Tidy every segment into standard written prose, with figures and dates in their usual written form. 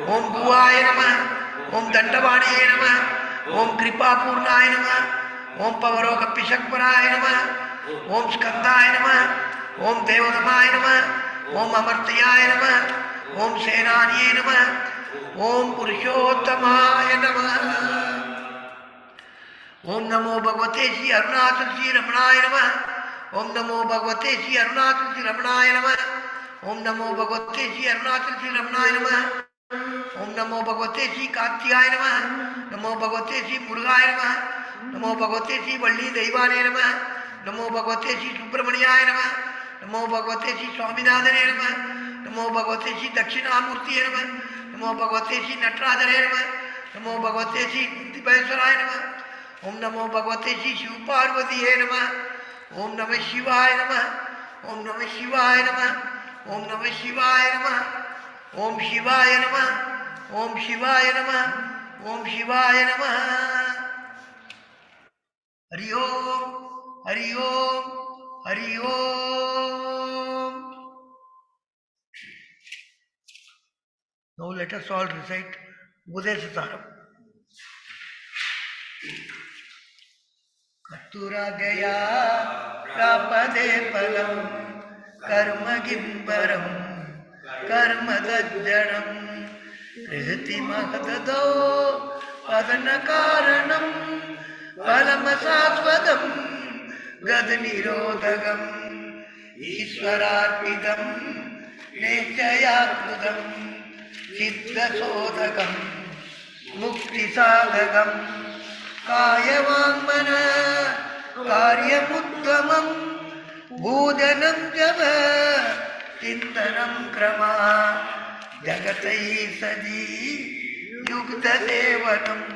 ओम भुवाय नमः, ओम दंडवाणीय नमः, ओम कृपापूर्णाय नमः, ओम पवरोगपिशक्पराय नमः, ओम स्कंदाय नमः, ओम देवनमाय नमः, ओम अमर्त्याय नमः, ओम सेनानिये नमः, ओम पुरुषोत्तमाय नमः। ओम नमो भगवते श्री अरुणाचल श्री रमणाय नमः। ओम नमो भगवते श्री अरुणाचल श्री रमणाय नमः। ओम नमो भगवते श्री अरुणाचल श्री रमणाय नमः। ओम नमो भगवते श्री कात्याय नमः। नमो भगवते श्री मुरुगाय नमः। नमो भगवते श्री वल्ली दैवाने नमः। नमो भगवते श्री सुब्रमण्याय नमः। नमो भगवते श्री स्वामीनाथने नमः। नमो भगवते श्री दक्षिणामूर्तिये नमः। नमो भगवते श्री नटराजने नमः। नमो भगवते श्री कुंतीपेश्वराय नमः। ओम नमो भगवते श्री शिव पार्वती नमः। ओम नमः शिवाय नमः। ओम नमः शिवाय नमः। ओम नमः शिवाय नमः। ओम शिवाय नमः। ओम शिवाय नमः। ओम शिवाय नमः। हरि ओम, हरि ओम, हरि ओम। Now let us all recite Upadesa Saram. कतुरा गया प्रापदे फलम कर्म गिंबरम कर्म दज्जनम हृति महदो पदन कारणम फलम शाश्वतम गद निरोधकम ईश्वरार्पितम निश्चयाकृतम सिद्ध शोधकम मुक्ति साधकम कायवाङ्मन कार्यमुत्तमं भोजनं जप चिन्तनं क्रमा जगतैषधी युक्तसेवनम्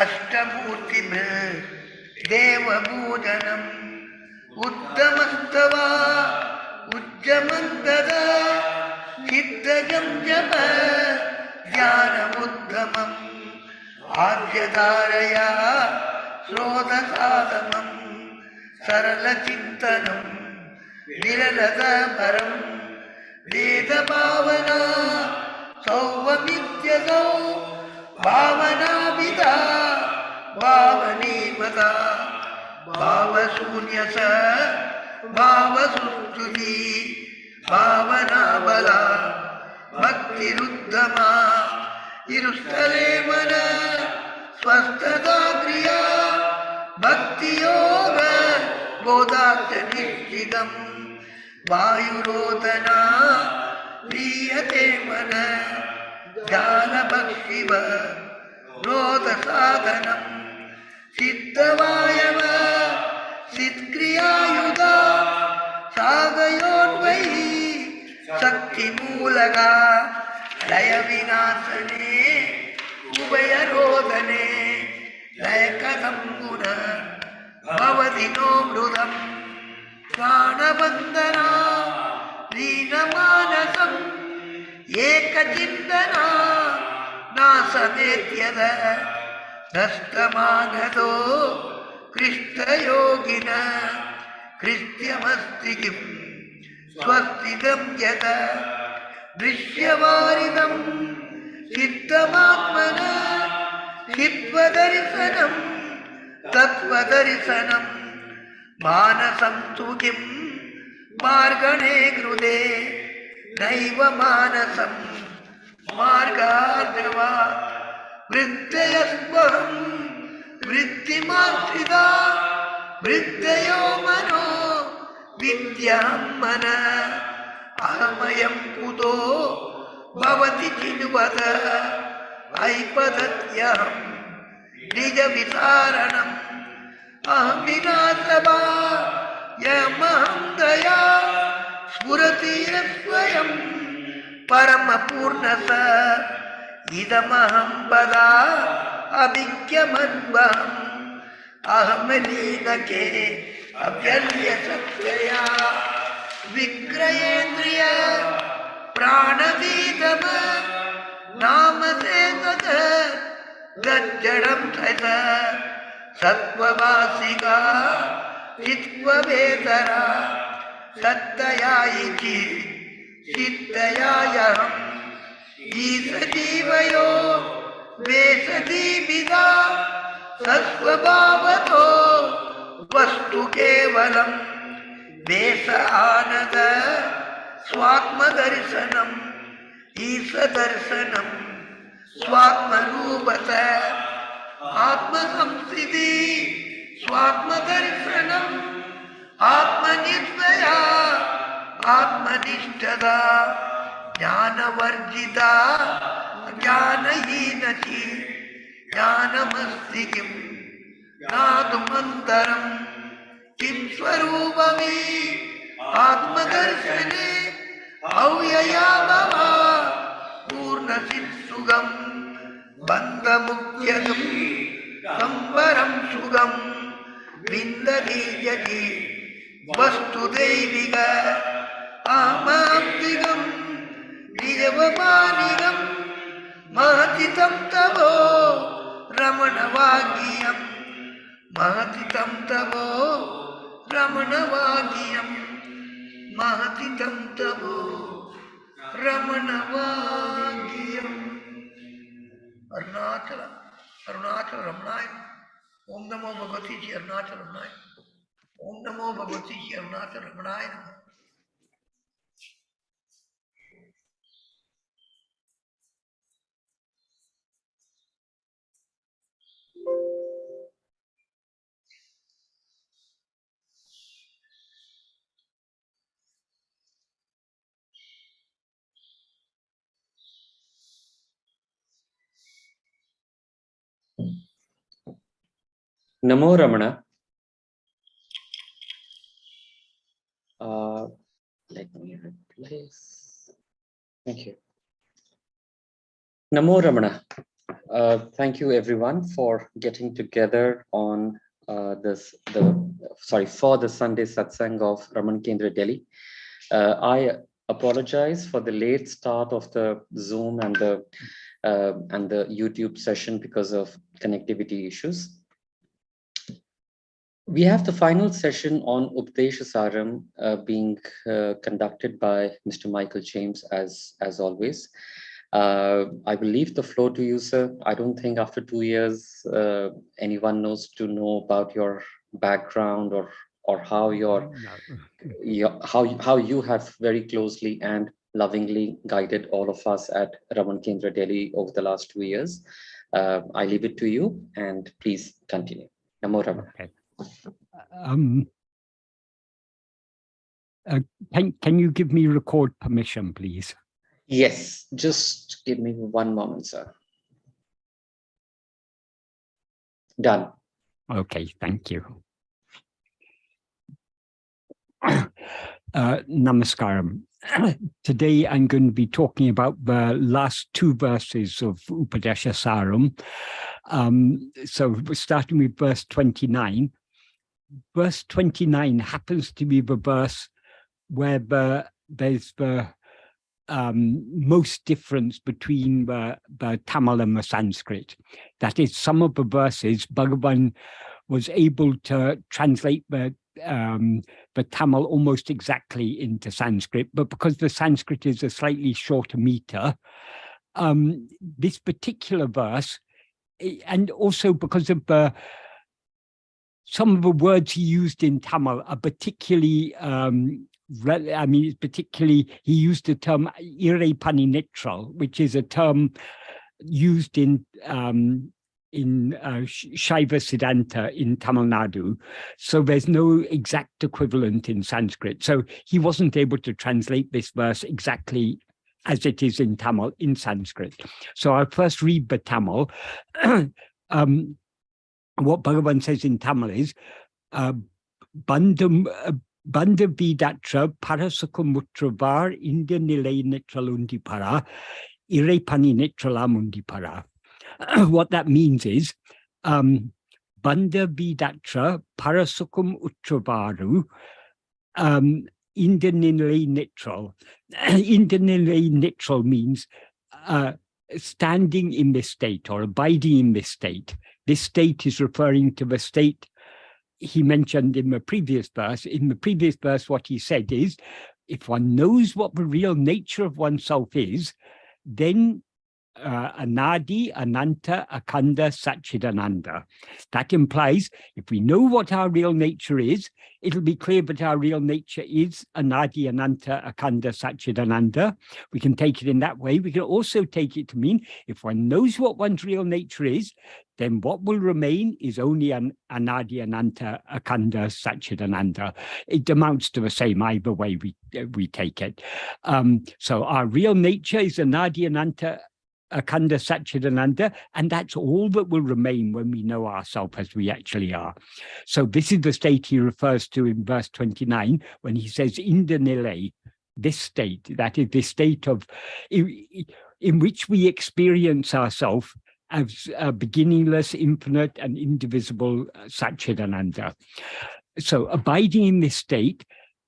अष्टमूर्तिभृत् देवपूजनम् उत्तमस्तवा उज्जमं तदा सिद्धजं जप ज्ञानमुत्तमम् आद्यधारया श्रोतसाधनम् सरलचिन्तनम् विरलतपरं वेदभावना सौवमित्यसौ भावनाविदा भावनीमता भावशून्यस भावसुस्तुति भावनाबला भक्तिरुद्धमा इरुष्टले मन स्वस्थता क्रिया भक्ति योग बोधार्थ निश्चितम वायुरोदना प्रियते मन ध्यान भक्तिव रोध साधनम सिद्धवायव सिद्क्रियायुधा साधयोन्वयी शक्ति मूलका लय विनाशने उभयरोदने लय कथं पुनः भवति नो मृदं प्राणबन्धना लीनमानसम् एकचिन्तना नासमेत्यद नष्टमानदो कृष्णयोगिन कृत्यमस्ति किं स्वस्तिकं यत दृश्यवारिदं सिद्धमात्मन हित्वदर्शनं तत्वदर्शनं मानसं तु किं मार्गणे कृते नैव मानसं मार्गार्जवा वृत्तयस्वहं वृत्तिमाश्रिता वृत्तयो मनो विद्यां मन अहमयं कुतो भवति चिन्वद ऐपदत्यहं निजविचारणम् अहं विनाशवा यमहं दया स्फुरति स्वयं परमपूर्णस इदमहं पदा अभिज्ञमन्वहम् अहं लीनके अव्यल्यसत्यया विक्रयेन्द्रिय प्राणवीतम नाम से तद गज्जडं सत सत्ववासिका चित्ववेतरा सत्तयायिकी चित्तयायहं ईसजीवयो वेशदीपिता सस्वभावतो वस्तु केवलं वेश आनद स्वात्मदर्शनम् ईशदर्शनम् स्वात्मरूपत आत्मसंस्थिति स्वात्मदर्शनम् आत्मनिर्भया आत्मनिष्ठता ज्ञानवर्जिता ज्ञानहीनति ज्ञानमस्ति किं ज्ञातुमन्तरं किं स्वरूपमि आत्मदर्शने अव्यया भवा पूर्णचित्सुखं बन्धमुक्त्यगं संवरं सुखं विन्दति यदि वस्तुदैविक आमाप्तिकं निजवमानिकं महतितं तवो रमणवाग्यं महतितं तवो रमणवाग्यं महतितं तवो रमणवाग्यं अरुणाचल अरुणाचल रमणाय ओम नमो भगवती जी अरुणाचल रमणाय ओम नमो भगवती जी अरुणाचल रमणाय नमः Namo Ramana. Let me replace. Thank you. Namo Ramana. Thank you everyone for getting together on for the Sunday Satsang of Raman Kendra Delhi. I apologize for the late start of the Zoom and the YouTube session because of connectivity issues. We have the final session on Upadesa Saram being conducted by Mr. Michael James as always. I will leave the floor to you, sir. I don't think after 2 years anyone knows to know about your background or how how you have very closely and lovingly guided all of us at Raman Kendra Delhi over the last 2 years. I leave it to you and please continue. Namo Raman. Okay. Can you give me record permission, please? Yes, just give me 1 moment, sir. Done. Okay, thank you. Namaskaram. Today I'm going to be talking about the last 2 verses of Upadesa Saram. So we're starting with verse 29. Verse 29 happens to be the verse where there's the most difference between the Tamil and the Sanskrit. That is, some of the verses, Bhagavan was able to translate the Tamil almost exactly into Sanskrit, but because the Sanskrit is a slightly shorter meter, this particular verse, and also because of some of the words he used in Tamil are particularly, he used the term ire paninetral, which is a term used in Shaiva Siddhanta in Tamil Nadu. So there's no exact equivalent in Sanskrit. So he wasn't able to translate this verse exactly as it is in Tamil in Sanskrit. So I'll first read the Tamil. What Bhagavan says in Tamil is, Bandha vidatra parasukumutravar india nilai netralundi para, ire pani netralamundi para. What that means is, Bandha vidatra parasukum utravaru, india nilai netral. India nilai netral means standing in this state or abiding in this state. This state is referring to the state he mentioned in the previous verse. In the previous verse, what he said is, if one knows what the real nature of oneself is, then Anadi, Ananta, Akanda, Satchidananda. That implies if we know what our real nature is, it'll be clear that our real nature is Anadi, Ananta, Akanda, Satchidananda. We can take it in that way. We can also take it to mean if one knows what one's real nature is, then what will remain is only Anadi, Ananta, Akanda, Satchidananda. It amounts to the same either way we take it. So our real nature is Anadi, Ananta, Akanda, Satchidananda, and that's all that will remain when we know ourselves as we actually are. So this is the state he refers to in verse 29 when he says, Indanile, this state, that is the state of in which we experience ourselves as a beginningless, infinite, and indivisible Satchidananda. So abiding in this state,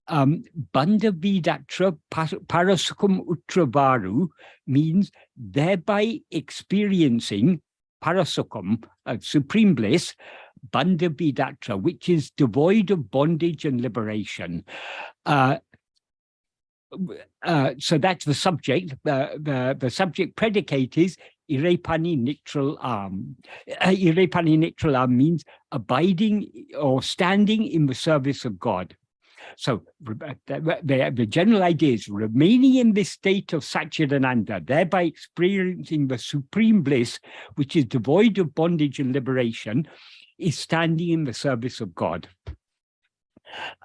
Bandha Vidatra Parasukham Utravaru means thereby experiencing Parasukham, supreme bliss, Bandha Vidatra, which is devoid of bondage and liberation. So that's the subject. The subject predicate is Irepani Nitral Arm. Irepani Nitral Arm means abiding or standing in the service of God. So the general idea is remaining in this state of Satchidananda, thereby experiencing the supreme bliss, which is devoid of bondage and liberation, is standing in the service of God.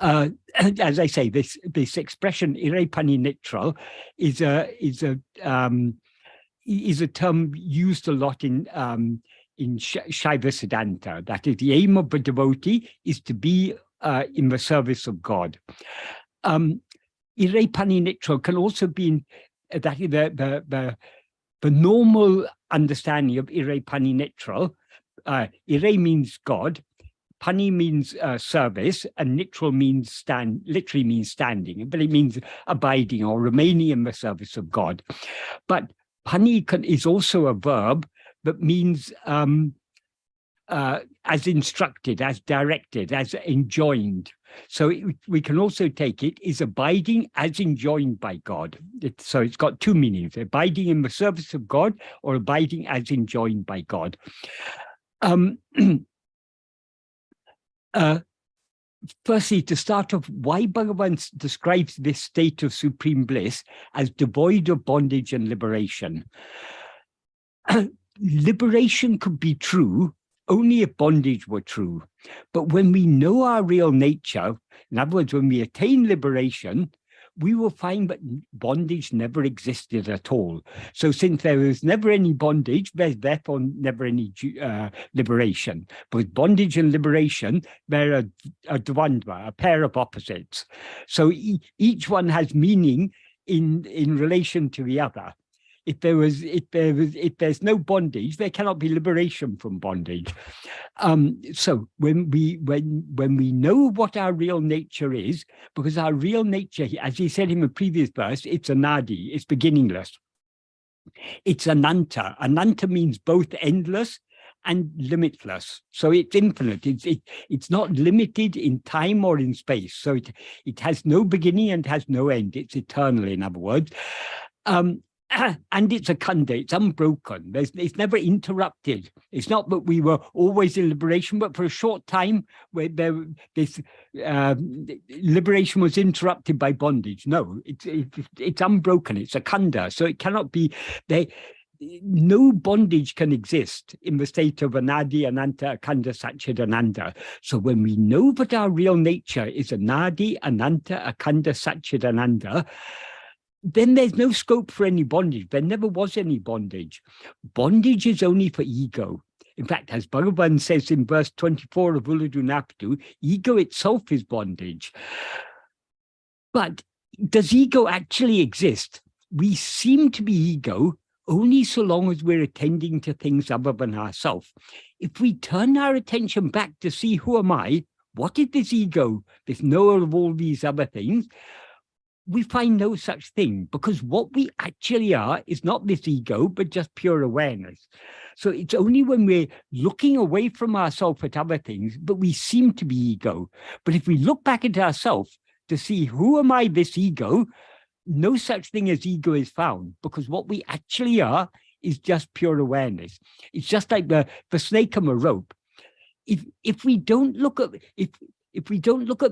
As I say, this expression Irepani Nitral is a term used a lot in Shaiva Siddhanta. That is, the aim of the devotee is to be in the service of God. Irepani Nitral can also be that is the normal understanding of Irepani Nitral. Ire means God, Pani means service, and Nitral means literally means standing, but it means abiding or remaining in the service of God. But Pani is also a verb that means as instructed, as directed, as enjoined. So we can also take it is abiding as enjoined by God. So it's got two meanings, abiding in the service of God or abiding as enjoined by God. Firstly, to start off, why Bhagavan describes this state of supreme bliss as devoid of bondage and liberation. Liberation could be true only if bondage were true. But when we know our real nature, in other words, when we attain liberation, we will find that bondage never existed at all. So since there is never any bondage, there's therefore never any liberation. But with bondage and liberation, they're a dvandva, a pair of opposites. So each one has meaning in relation to the other. If there's no bondage, there cannot be liberation from bondage. So when we know what our real nature is, because our real nature, as he said in the previous verse, it's anadi, it's beginningless. It's ananta. Ananta means both endless and limitless. So it's infinite. It's not limited in time or in space. So it has no beginning and has no end. It's eternal, in other words. And it's a khanda, it's unbroken. It's never interrupted. It's not that we were always in liberation, but for a short time where this liberation was interrupted by bondage. No, it's unbroken. It's a khanda, so it cannot be. No bondage can exist in the state of anadi, ananta, akanda, satchidananda. So when we know that our real nature is anadi, ananta, akanda, satchidananda, then there's no scope for any bondage. There never was any bondage. Bondage is only for ego. In fact, as Bhagavan says in verse 24 of Uladu Naptu, ego itself is bondage. But does ego actually exist? We seem to be ego only so long as we're attending to things other than ourselves. If we turn our attention back to see who am I, what is this ego, this knower of all these other things, we find no such thing, because what we actually are is not this ego, but just pure awareness. So it's only when we're looking away from ourselves at other things, but we seem to be ego. But if we look back at ourselves to see who am I, this ego, no such thing as ego is found, because what we actually are is just pure awareness. It's just like the snake on a rope. If we don't look at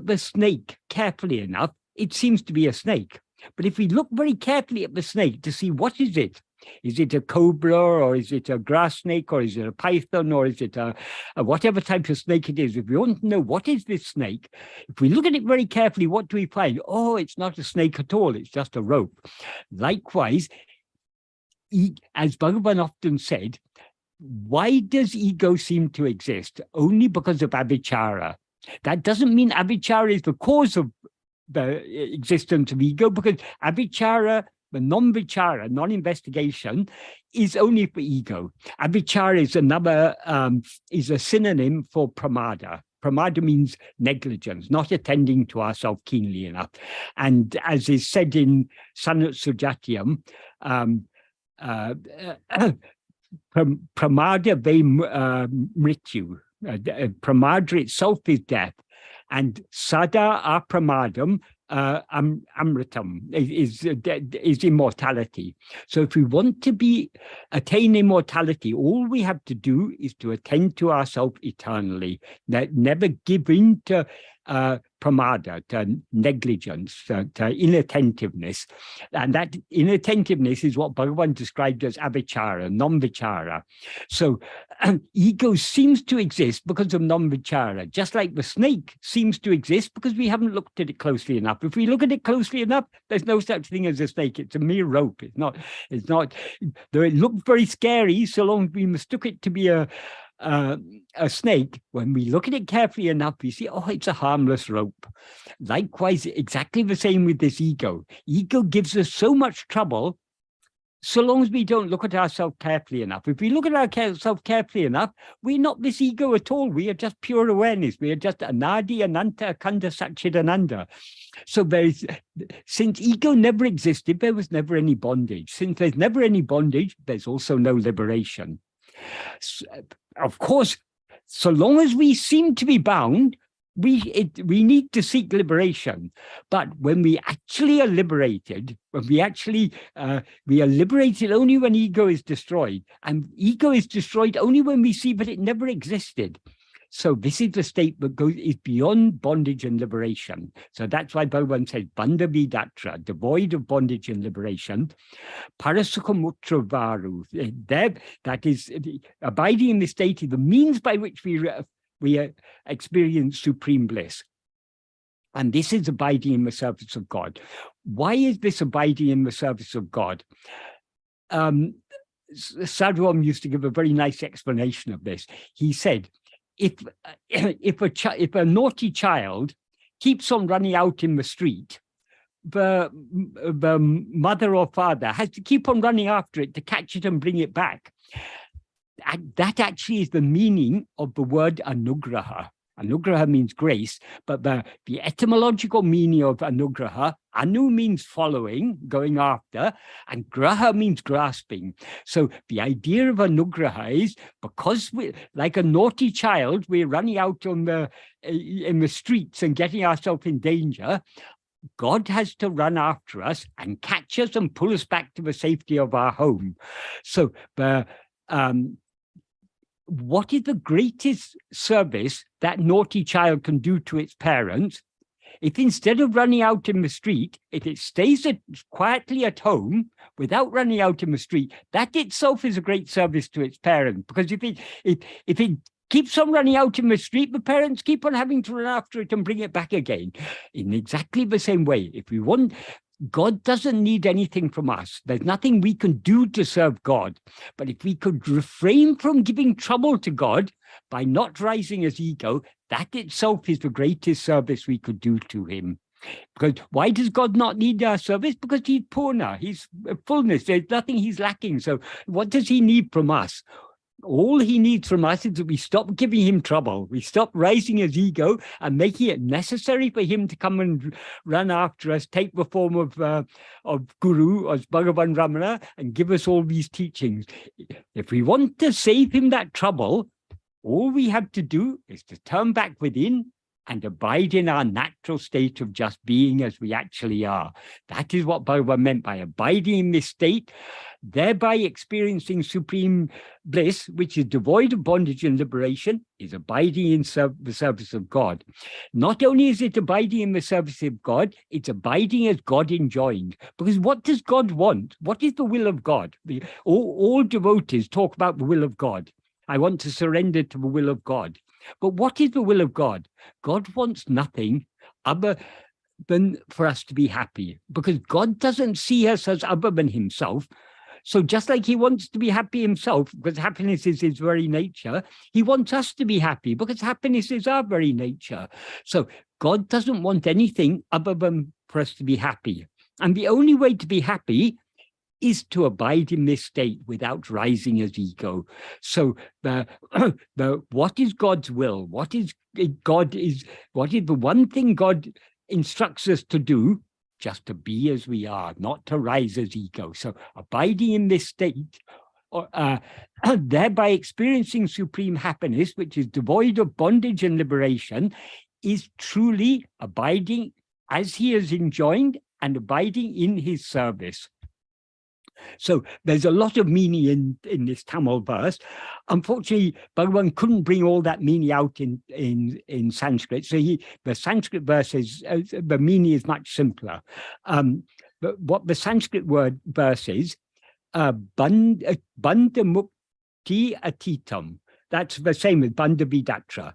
the snake carefully enough, it seems to be a snake. But if we look very carefully at the snake to see what is it a cobra, or is it a grass snake, or is it a python, or is it a whatever type of snake it is? If we want to know what is this snake, if we look at it very carefully, what do we find? Oh, it's not a snake at all. It's just a rope. Likewise, as Bhagavan often said, why does ego seem to exist? Only because of avijjara. That doesn't mean avijjara is the cause of the existence of ego, because avijjara, the non-vichara, non-investigation, is only for ego. Avijjara is is a synonym for pramada. Pramada means negligence, not attending to ourselves keenly enough. And as is said in Sanat Sujatyam, pramada ve mrityu. Pramada itself is death, and sada apramadam amritam is immortality. So if we want to attain immortality, all we have to do is to attend to ourselves eternally, never give in to pramada, to negligence, to inattentiveness. And that inattentiveness is what Bhagavan described as avijjara, non-vichara. So ego seems to exist because of non-vichara, just like the snake seems to exist because we haven't looked at it closely enough. If we look at it closely enough, there's no such thing as a snake. It's a mere rope. It's not, though it looked very scary, so long as we mistook it to be a snake, when we look at it carefully enough, we see, oh, it's a harmless rope. Likewise, exactly the same with this ego. Ego gives us so much trouble so long as we don't look at ourselves carefully enough. If we look at ourselves carefully enough, we're not this ego at all. We are just pure awareness. We are just anadi, ananta, akanda, satchidananda. So since ego never existed, there was never any bondage. Since there's never any bondage, there's also no liberation. Of course, so long as we seem to be bound, we need to seek liberation. But when we actually are liberated, we are liberated only when ego is destroyed. And ego is destroyed only when we see that it never existed. So this is the state that is beyond bondage and liberation. So that's why Bhagavan says, Bandha vidatra, devoid of bondage and liberation. Parasukhamutra varu, that is abiding in the state is the means by which we experience supreme bliss. And this is abiding in the service of God. Why is this abiding in the service of God? Sadhguru used to give a very nice explanation of this. He said, if a naughty child keeps on running out in the street, the mother or father has to keep on running after it to catch it and bring it back. That actually is the meaning of the word anugraha. Anugraha means grace, but the etymological meaning of anugraha, anu means following, going after, and graha means grasping. So the idea of anugraha is because like a naughty child, we're running out in the streets and getting ourselves in danger. God has to run after us and catch us and pull us back to the safety of our home. So what is the greatest service that naughty child can do to its parents? If instead of running out in the street, if it stays quietly at home without running out in the street, that itself is a great service to its parents. Because if it keeps on running out in the street, the parents keep on having to run after it and bring it back again. In exactly the same way, if we want, God doesn't need anything from us. There's nothing we can do to serve God. But if we could refrain from giving trouble to God by not rising as ego, that itself is the greatest service we could do to him. Because why does God not need our service? Because he's purna, he's fullness, there's nothing he's lacking. So what does he need from us? All he needs from us is that we stop giving him trouble. We stop rising his ego and making it necessary for him to come and run after us, take the form of Guru, as Bhagavan Ramana, and give us all these teachings. If we want to save him that trouble, all we have to do is to turn back within and abide in our natural state of just being as we actually are. That is what Bhagavan meant by abiding in this state, thereby experiencing supreme bliss, which is devoid of bondage and liberation, is abiding in the service of God. Not only is it abiding in the service of God, it's abiding as God enjoined. Because what does God want? What is the will of God? All devotees talk about the will of God. I want to surrender to the will of God. But what is the will of God? God wants nothing other than for us to be happy, because God doesn't see us as other than himself. So just like he wants to be happy himself, because happiness is his very nature, he wants us to be happy because happiness is our very nature. So God doesn't want anything other than for us to be happy. And the only way to be happy is to abide in this state without rising as ego. So what is God's will? What is the one thing God instructs us to do? Just to be as we are, not to rise as ego. So abiding in this state, thereby experiencing supreme happiness, which is devoid of bondage and liberation, is truly abiding as he has enjoined and abiding in his service. So there's a lot of meaning in this Tamil verse. Unfortunately, Bhagavan couldn't bring all that meaning out in Sanskrit. So the Sanskrit verse is, the meaning is much simpler. But what the Sanskrit verse is, bandha mukti atitam. That's the same as bandha vidatra.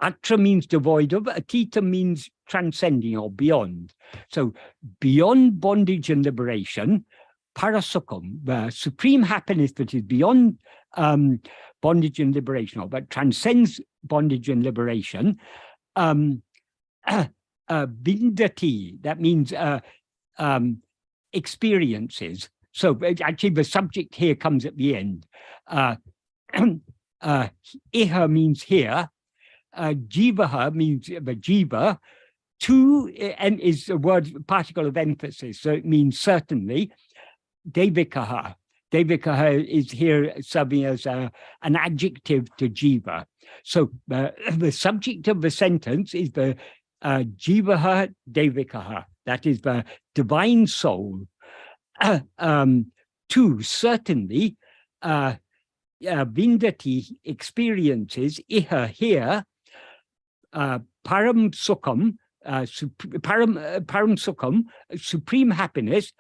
Atra means devoid of, atita means transcending or beyond. So beyond bondage and liberation, parasukham, the supreme happiness that is beyond bondage and liberation, or that transcends bondage and liberation, vindati, that means experiences. So actually the subject here comes at the end. Iha means here, jivaha means the jiva, to and is a word particle of emphasis, so it means certainly. Devikaha. Devikaha is here serving as an adjective to jiva. So the subject of the sentence is the jivaha devikaha. That is the divine soul. To certainly, vindati experiences iha here, param sukham, param sukham, supreme happiness,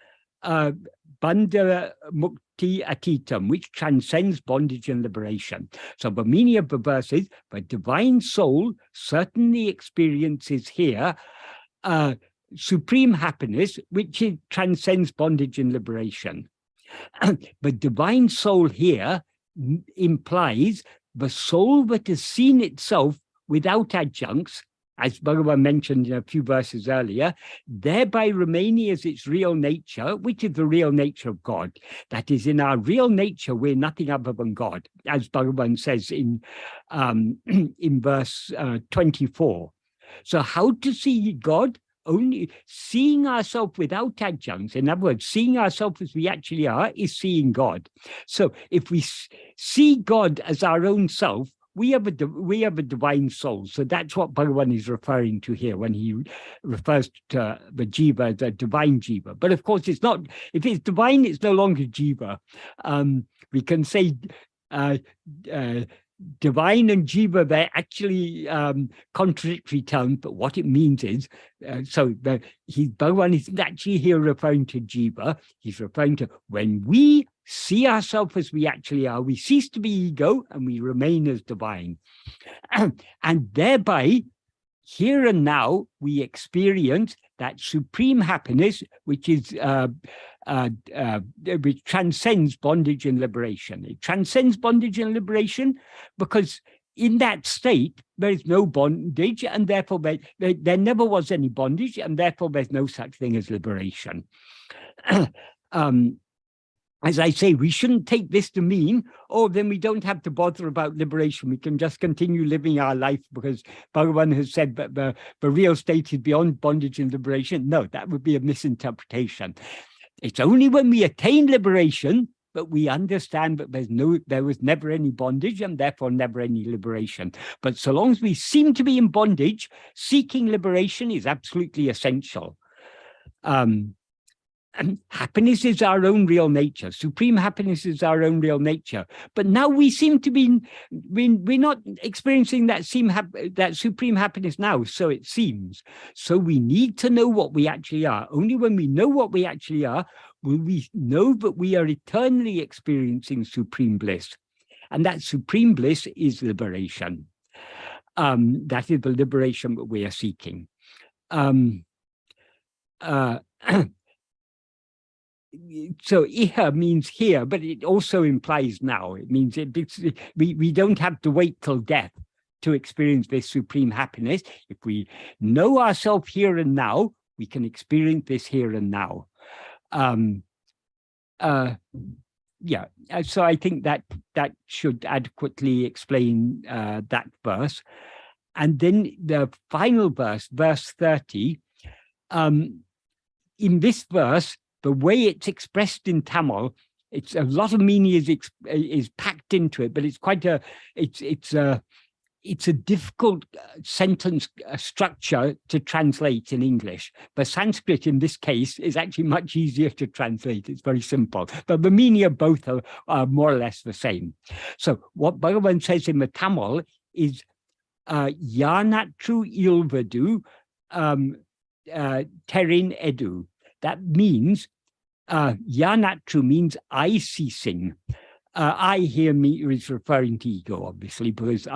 bandha mukti atitam, which transcends bondage and liberation. So the meaning of the verse is, the divine soul certainly experiences here supreme happiness, which transcends bondage and liberation. The divine soul here implies the soul that has seen itself without adjuncts, as Bhagavan mentioned in a few verses earlier, thereby remaining as its real nature, which is the real nature of God. That is, in our real nature, we're nothing other than God, as Bhagavan says in verse 24. So how to see God? Only seeing ourselves without adjuncts, in other words, seeing ourselves as we actually are, is seeing God. So if we see God as our own self, we have a divine soul. So that's what Bhagavan is referring to here when he refers to the jiva, the divine jiva. But of course, it's not, if it's divine, it's no longer jiva. We can say divine and jiva, they're actually contradictory terms, but what it means is, Bhagavan isn't actually here referring to jiva, he's referring to when we see ourselves as we actually are, we cease to be ego and we remain as divine. And thereby, here and now, we experience that supreme happiness, which is which transcends bondage and liberation. It transcends bondage and liberation because in that state, there is no bondage, and therefore there never was any bondage, and therefore there's no such thing as liberation. As I say, we shouldn't take this to mean, oh, then we don't have to bother about liberation. We can just continue living our life because Bhagavan has said that the real state is beyond bondage and liberation. No, that would be a misinterpretation. It's only when we attain liberation but we understand that there was never any bondage and therefore never any liberation. But so long as we seem to be in bondage, seeking liberation is absolutely essential. And happiness is our own real nature. Supreme happiness is our own real nature. But now we seem to be, we're not experiencing that supreme happiness now, so it seems. So we need to know what we actually are. Only when we know what we actually are, will we know that we are eternally experiencing supreme bliss. And that supreme bliss is liberation. That is the liberation that we are seeking. So iha means here, but it also implies now. It means we don't have to wait till death to experience this supreme happiness. If we know ourselves here and now, we can experience this here and now. Yeah, so I think that should adequately explain that verse. And then the final verse, verse 30, in this verse, the way it's expressed in Tamil, it's a lot of meaning is packed into it, but it's quite it's a difficult sentence structure to translate in English. But Sanskrit in this case is actually much easier to translate. It's very simple, but the meaning of both are more or less the same. So what Bhagavan says in the Tamil is Yanatru ilvadu terin edu. That means, Yanatru means I ceasing. I here is referring to ego, obviously, because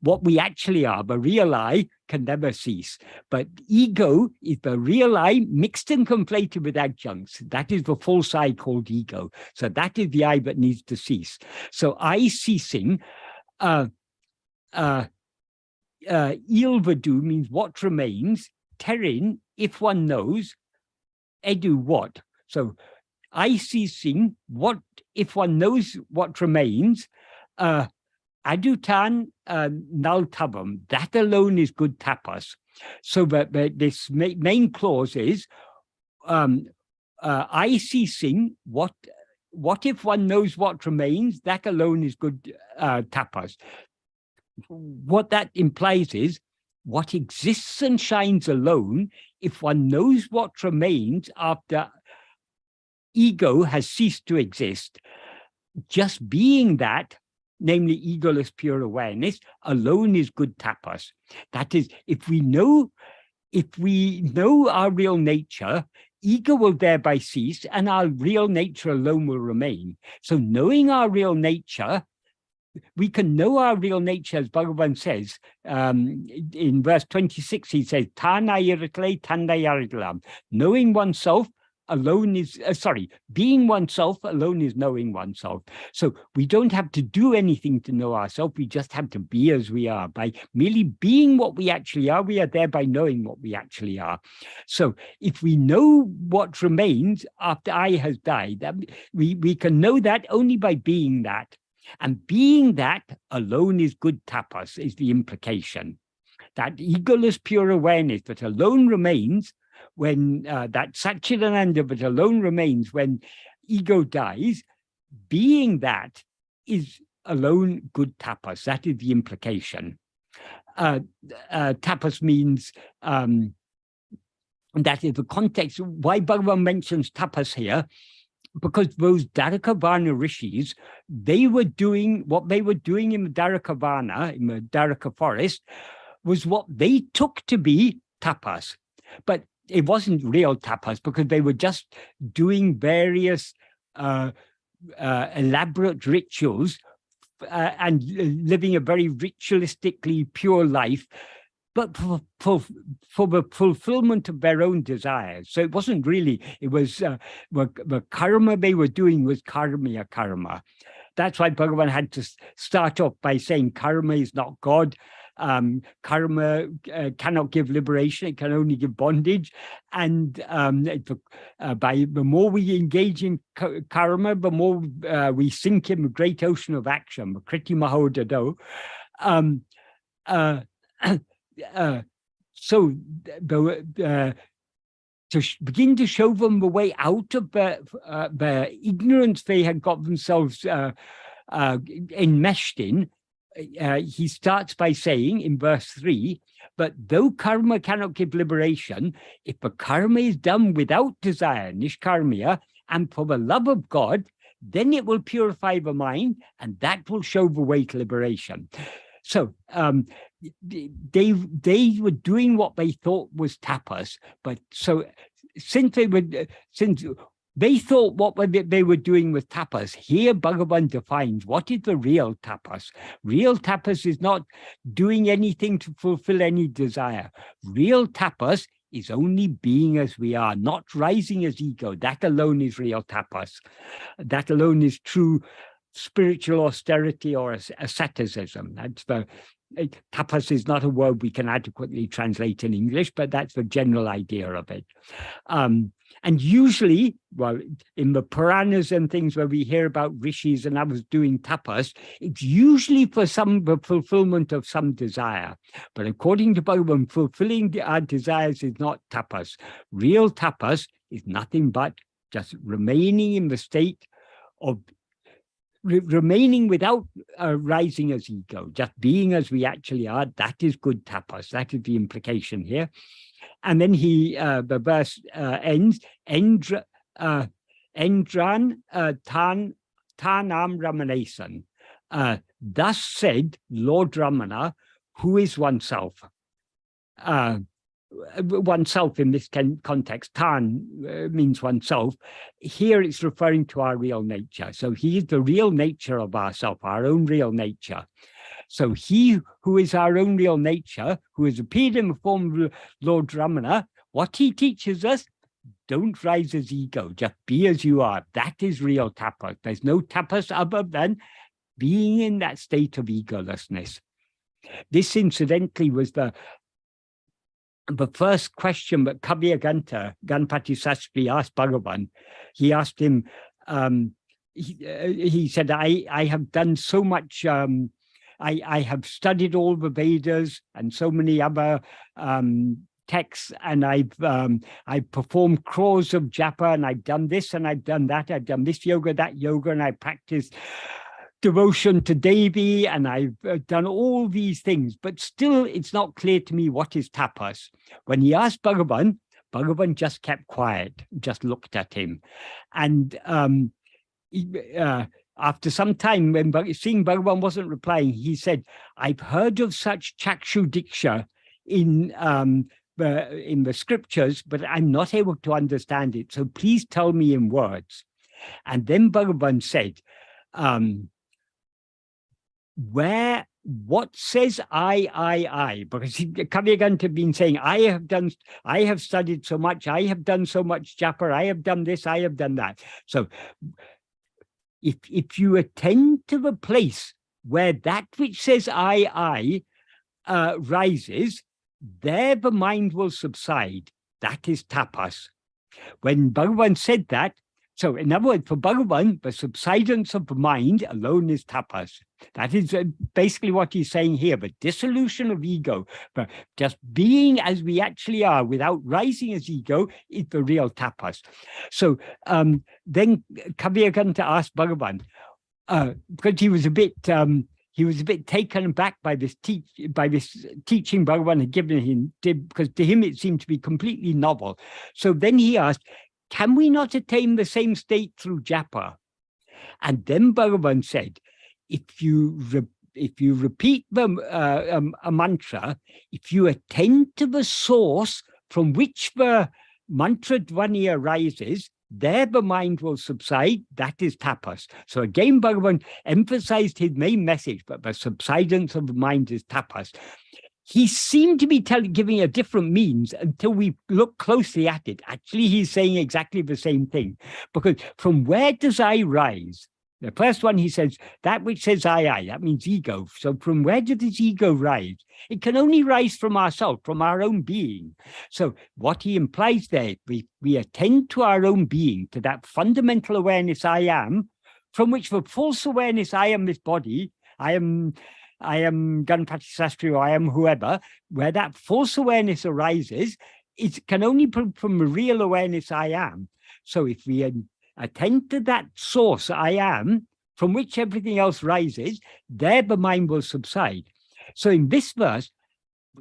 what we actually are, the real I can never cease. But ego is the real I mixed and conflated with adjuncts. That is the false I called ego. So that is the I that needs to cease. So I ceasing, ilvadu means what remains, terin, if one knows, edu what? So I ceasing, what if one knows what remains, adutan nal tavam, that alone is good tapas. So this main clause is I ceasing, what if one knows what remains, that alone is good tapas. What that implies is what exists and shines alone, if one knows what remains after ego has ceased to exist, just being that, namely egoless pure awareness, alone is good tapas. That is, if we know our real nature, ego will thereby cease and our real nature alone will remain. So knowing our real nature, we can know our real nature, as Bhagavan says, in verse 26, he says, knowing oneself alone is, being oneself alone is knowing oneself. So we don't have to do anything to know ourselves, we just have to be as we are. By merely being what we actually are, we are thereby knowing what we actually are. So if we know what remains after I has died, that we can know that only by being that. And being that alone is good tapas, is the implication. That egoless pure awareness that alone remains when, that Satchidananda that alone remains when ego dies, being that is alone good tapas. That is the implication. Tapas means, that is the context, why Bhagavan mentions tapas here, because those Dharaka rishis, they were doing what they were doing in the Dharaka in the Dharaka forest, was what they took to be tapas. But it wasn't real tapas, because they were just doing various elaborate rituals and living a very ritualistically pure life, but for the fulfillment of their own desires. So it wasn't really, it was the karma they were doing was karmiya karma. That's why Bhagavan had to start off by saying karma is not God. Karma cannot give liberation, it can only give bondage. And by the more we engage in karma, the more we sink in the great ocean of action, Kriti Mahodado. So begin to show them the way out of the ignorance they had got themselves enmeshed in. He starts by saying in verse 3, but though karma cannot give liberation, if the karma is done without desire, nishkarmya, and for the love of God, then it will purify the mind, and that will show the way to liberation. So they were doing what they thought was tapas, but so since they thought what they were doing with tapas, here Bhagavan defines what is the real tapas. Real tapas is not doing anything to fulfill any desire. Real tapas is only being as we are, not rising as ego. That alone is real tapas. That alone is true spiritual austerity or asceticism. That's the tapas is not a word we can adequately translate in English, but that's the general idea of it. And usually, well, in the Puranas and things where we hear about rishis and others doing tapas, it's usually for the fulfillment of some desire. But according to Bhagavan, fulfilling our desires is not tapas. Real tapas is nothing but just remaining in the state of remaining without rising as ego, just being as we actually are. That is good tapas. That is the implication here. And then the verse ends, Endran Tanam Ramanesan. Thus said Lord Ramana, who is oneself. Oneself in this context, Tan means oneself. Here it's referring to our real nature. So he is the real nature of ourself, our own real nature. So he who is our own real nature, who has appeared in the form of Lord Ramana, what he teaches us, don't rise as ego, just be as you are. That is real tapas. There's no tapas other than being in that state of egolessness. This, incidentally, was the first question that Kavyaganta, Ganpati Sastri, asked Bhagavan. He asked him, he said, I have done so much, I have studied all the Vedas and so many other texts, and I've performed crores of japa, and I've done this and I've done that. I've done this yoga, that yoga, and I practiced devotion to Devi, and I've done all these things, but still it's not clear to me what is tapas. When he asked Bhagavan, Bhagavan just kept quiet, just looked at him. And after some time, when seeing Bhagavan wasn't replying, he said, I've heard of such chakshu diksha in the scriptures, but I'm not able to understand it. So please tell me in words. And then Bhagavan said, what says I, because Kavyaganta had been saying, I have studied so much, I have done so much japa, I have done this, I have done that. So if you attend to the place where that which says I rises, there the mind will subside. That is tapas. When Bhagavan said that, so in other words, for Bhagavan, the subsidence of the mind alone is tapas. That is basically what he's saying here, the dissolution of ego, but just being as we actually are without rising as ego is the real tapas. So then Kavyaganta asked Bhagavan, because he was a bit taken aback by this teaching Bhagavan had given him, because to him it seemed to be completely novel. So then he asked, can we not attain the same state through japa? And then Bhagavan said, if you repeat a mantra, if you attend to the source from which the mantra dhvani arises, there the mind will subside. That is tapas. So again, Bhagavan emphasized his main message, but the subsidence of the mind is tapas. He seemed to be giving a different means until we look closely at it. Actually, he's saying exactly the same thing. Because from where does I rise? The first one, he says, that which says I, that means ego. So from where does this ego rise? It can only rise from ourselves, from our own being. So what he implies there, we attend to our own being, to that fundamental awareness I am, from which the false awareness I am this body, I am Ganpati Sastri, or I am whoever, where that false awareness arises, it can only come from a real awareness I am. So if we attend to that source I am, from which everything else rises, there the mind will subside. So in this verse,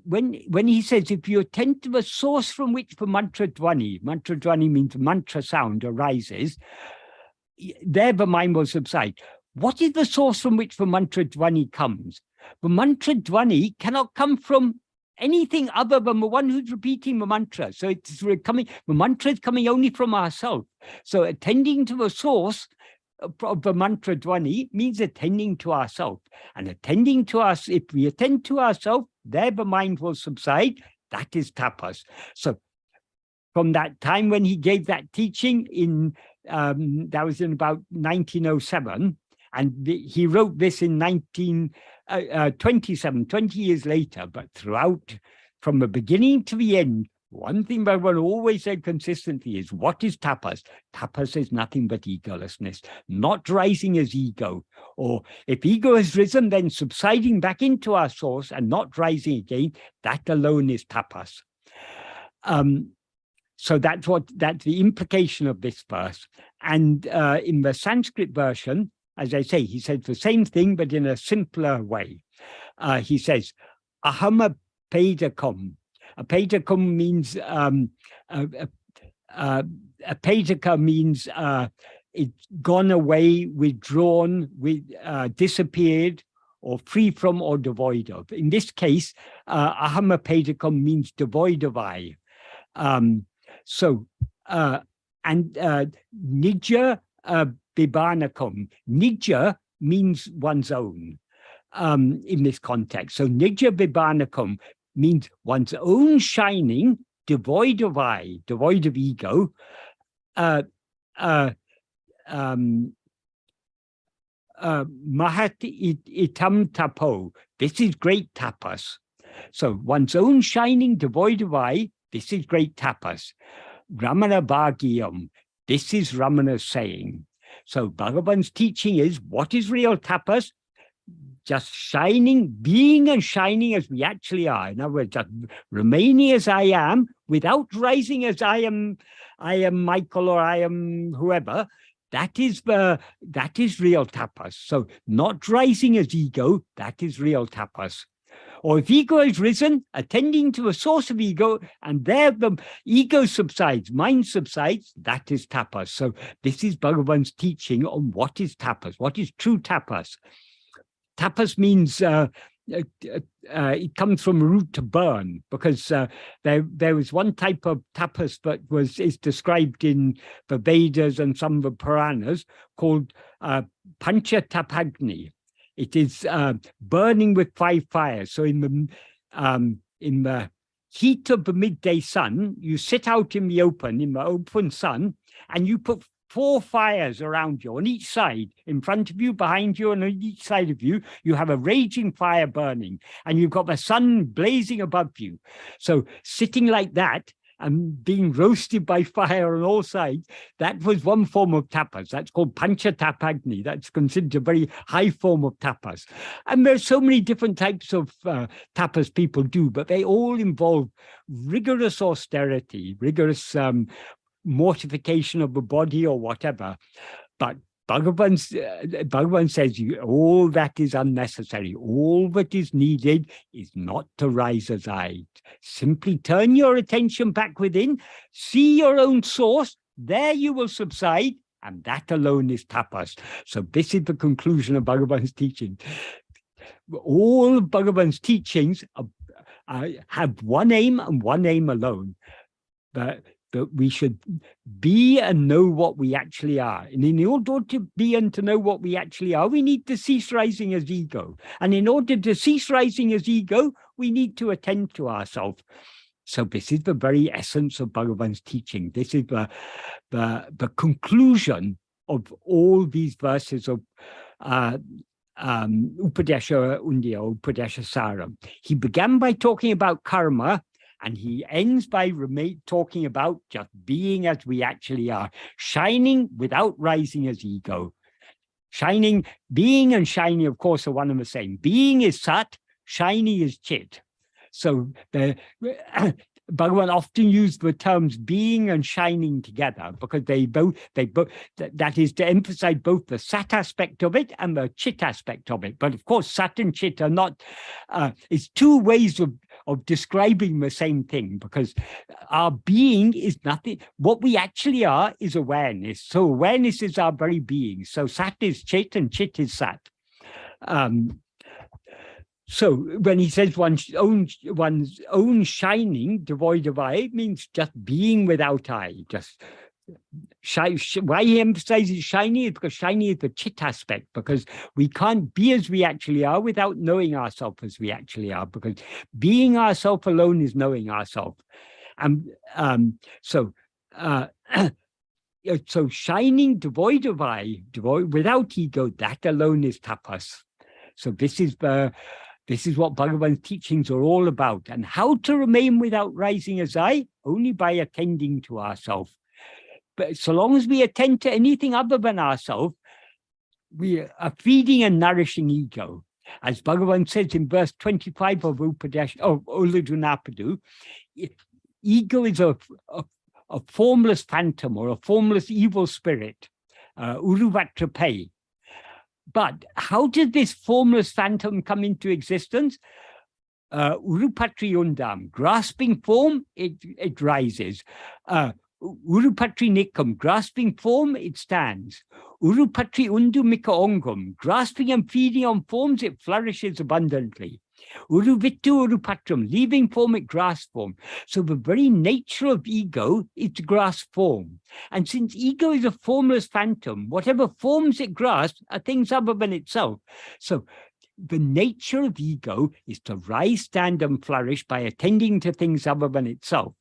when he says, if you attend to the source from which the mantra dwani means mantra sound arises, there the mind will subside. What is the source from which the mantra dwani comes? The mantra dwani cannot come from anything other than the one who's repeating the mantra. So it's coming, the mantra is coming only from ourselves. So attending to the source of the mantra dwani means attending to ourselves. And attending to us, if we attend to ourselves, there the mind will subside. That is tapas. So from that time when he gave that teaching in, that was in about 1907, and he wrote this in 1927, 20 years later, but throughout, from the beginning to the end, one thing Bhagavan always said consistently is, what is tapas? Tapas is nothing but egolessness, not rising as ego. Or if ego has risen, then subsiding back into our source and not rising again, that alone is tapas. So that's the implication of this verse. And in the Sanskrit version, as I say, he says the same thing, but in a simpler way. He says, aham apedakam. Apedakam means, apedaka means it's gone away, withdrawn, disappeared, or free from or devoid of. In this case, aham apedakam means devoid of I. Nija Bibanakam. Nija means one's own in this context. So Nija Bibanakam means one's own shining, devoid of I, devoid of ego. Mahat itam tapo. This is great tapas. So one's own shining, devoid of I, this is great tapas. Ramana Bhagyam. This is Ramana's saying. So Bhagavan's teaching is, what is real tapas? Just shining, being and shining as we actually are. In other words, just remaining as I am without rising as I am Michael or I am whoever. That is real tapas. So not rising as ego, that is real tapas. Or if ego is risen, attending to a source of ego, and there the ego subsides, mind subsides, that is tapas. So this is Bhagavan's teaching on what is tapas, what is true tapas. Tapas means, it comes from a root to burn, because there was one type of tapas that is described in the Vedas and some of the Puranas called Pancha Tapagni. It is burning with 5 fires. So in the heat of the midday sun, you sit out in the open sun, and you put 4 fires around you on each side, in front of you, behind you, and on each side of you. You have a raging fire burning, and you've got the sun blazing above you. So sitting like that and being roasted by fire on all sides, that was one form of tapas. That's called Pancha Tapagni. That's considered a very high form of tapas. And there's so many different types of tapas people do, but they all involve rigorous austerity, rigorous mortification of the body or whatever. But Bhagavan says all that is unnecessary. All that is needed is not to rise as I. Simply turn your attention back within, see your own source, there you will subside, and that alone is tapas. So this is the conclusion of Bhagavan's teaching. All of Bhagavan's teachings have one aim and one aim alone. That we should be and know what we actually are. And in order to be and to know what we actually are, we need to cease rising as ego. And in order to cease rising as ego, we need to attend to ourselves. So this is the very essence of Bhagavan's teaching. This is the conclusion of all these verses of Upadesa Undiya, Upadesa Saram. He began by talking about karma, and he ends by talking about just being as we actually are, shining without rising as ego. Shining, being and shining, of course, are one and the same. Being is sat, shining is chit. So Bhagavan often used the terms being and shining together because that is to emphasize both the sat aspect of it and the chit aspect of it. But of course, sat and chit are not, it's two ways of describing the same thing, because our being is nothing. What we actually are is awareness. So awareness is our very being. So sat is chit and chit is sat. So when he says one's own shining, devoid of I, it means just being without I. Just why he emphasizes shiny is because shiny is the chit aspect, because we can't be as we actually are without knowing ourselves as we actually are, because being ourselves alone is knowing ourselves. And so shining, devoid of I, without ego, that alone is tapas. So this is what Bhagavan's teachings are all about. And how to remain without rising as I? Only by attending to ourselves. But so long as we attend to anything other than ourselves, we are feeding and nourishing ego. As Bhagavan says in verse 25 of Upadesa, of Ulladu, ego is a formless phantom or a formless evil spirit, Uruvatrape. But how did this formless phantom come into existence? Urupatri undam, grasping form, it rises. Urupatri nikam, grasping form, it stands. Urupatri undu mika ongam, grasping and feeding on forms, it flourishes abundantly. Uruvittu urupatram, leaving form, it grasps form. So the very nature of ego is to grasp form. And since ego is a formless phantom, whatever forms it grasps are things other than itself. So the nature of ego is to rise, stand, and flourish by attending to things other than itself.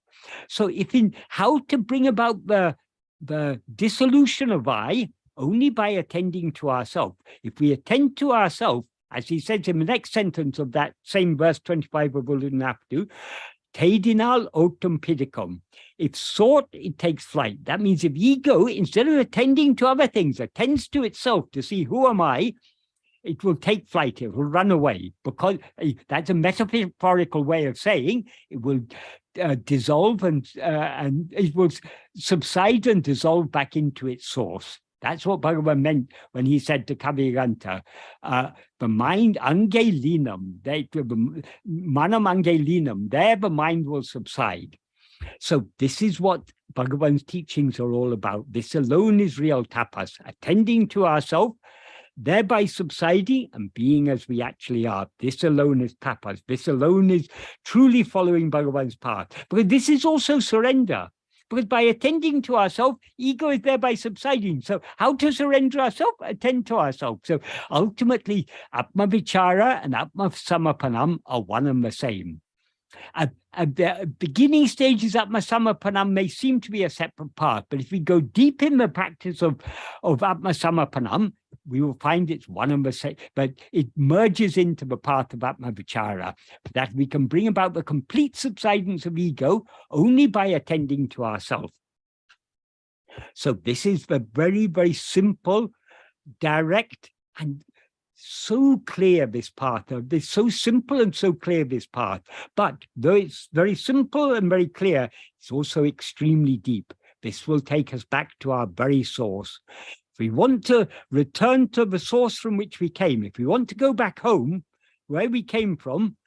So if in how to bring about the dissolution of I, only by attending to ourselves. If we attend to ourselves, as he says in the next sentence of that same verse 25 of Ulladu, Tedinal otum pidicum. If sought, it takes flight. That means if ego, instead of attending to other things, attends to itself to see who am I, it will take flight, it will run away, because that's a metaphorical way of saying it will dissolve and it will subside and dissolve back into its source. That's what Bhagavan meant when he said to Kaviganta, the mind angelinam, manam angelinam, there the mind will subside. So this is what Bhagavan's teachings are all about. This alone is real tapas, attending to ourselves, thereby subsiding and being as we actually are. This alone is tapas. This alone is truly following Bhagavan's path. Because this is also surrender. Because by attending to ourselves, ego is thereby subsiding. So how to surrender ourselves? Attend to ourselves. So ultimately, Atma Vichara and Atma Samapanam are one and the same. At the beginning stages, Atma Samapanam may seem to be a separate path, but if we go deep in the practice of Atma Samapanam, we will find it's one and the same, but it merges into the path of Atma Vichara, that we can bring about the complete subsidence of ego only by attending to ourselves. So this is the very, very simple, direct, and so clear this path. It's so simple and so clear this path. But though it's very simple and very clear, it's also extremely deep. This will take us back to our very source. If we want to return to the source from which we came, if we want to go back home, where we came from,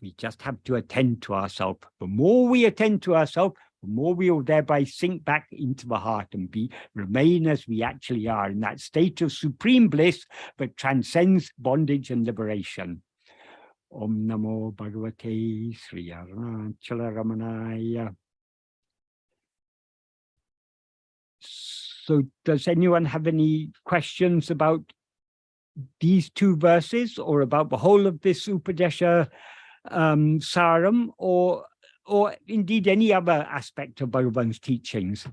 we just have to attend to ourselves. The more we attend to ourselves, the more we will thereby sink back into the heart and remain as we actually are, in that state of supreme bliss that transcends bondage and liberation. Om Namo Bhagavate Sri Arunachala Ramanaya. So does anyone have any questions about these two verses or about the whole of this Upadesa Saram, or indeed any other aspect of Bhagavan's teachings?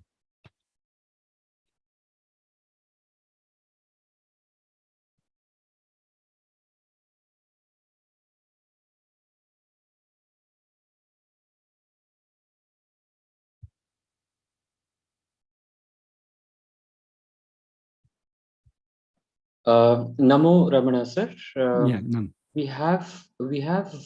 Namo Ramana sir. Yeah, no. We have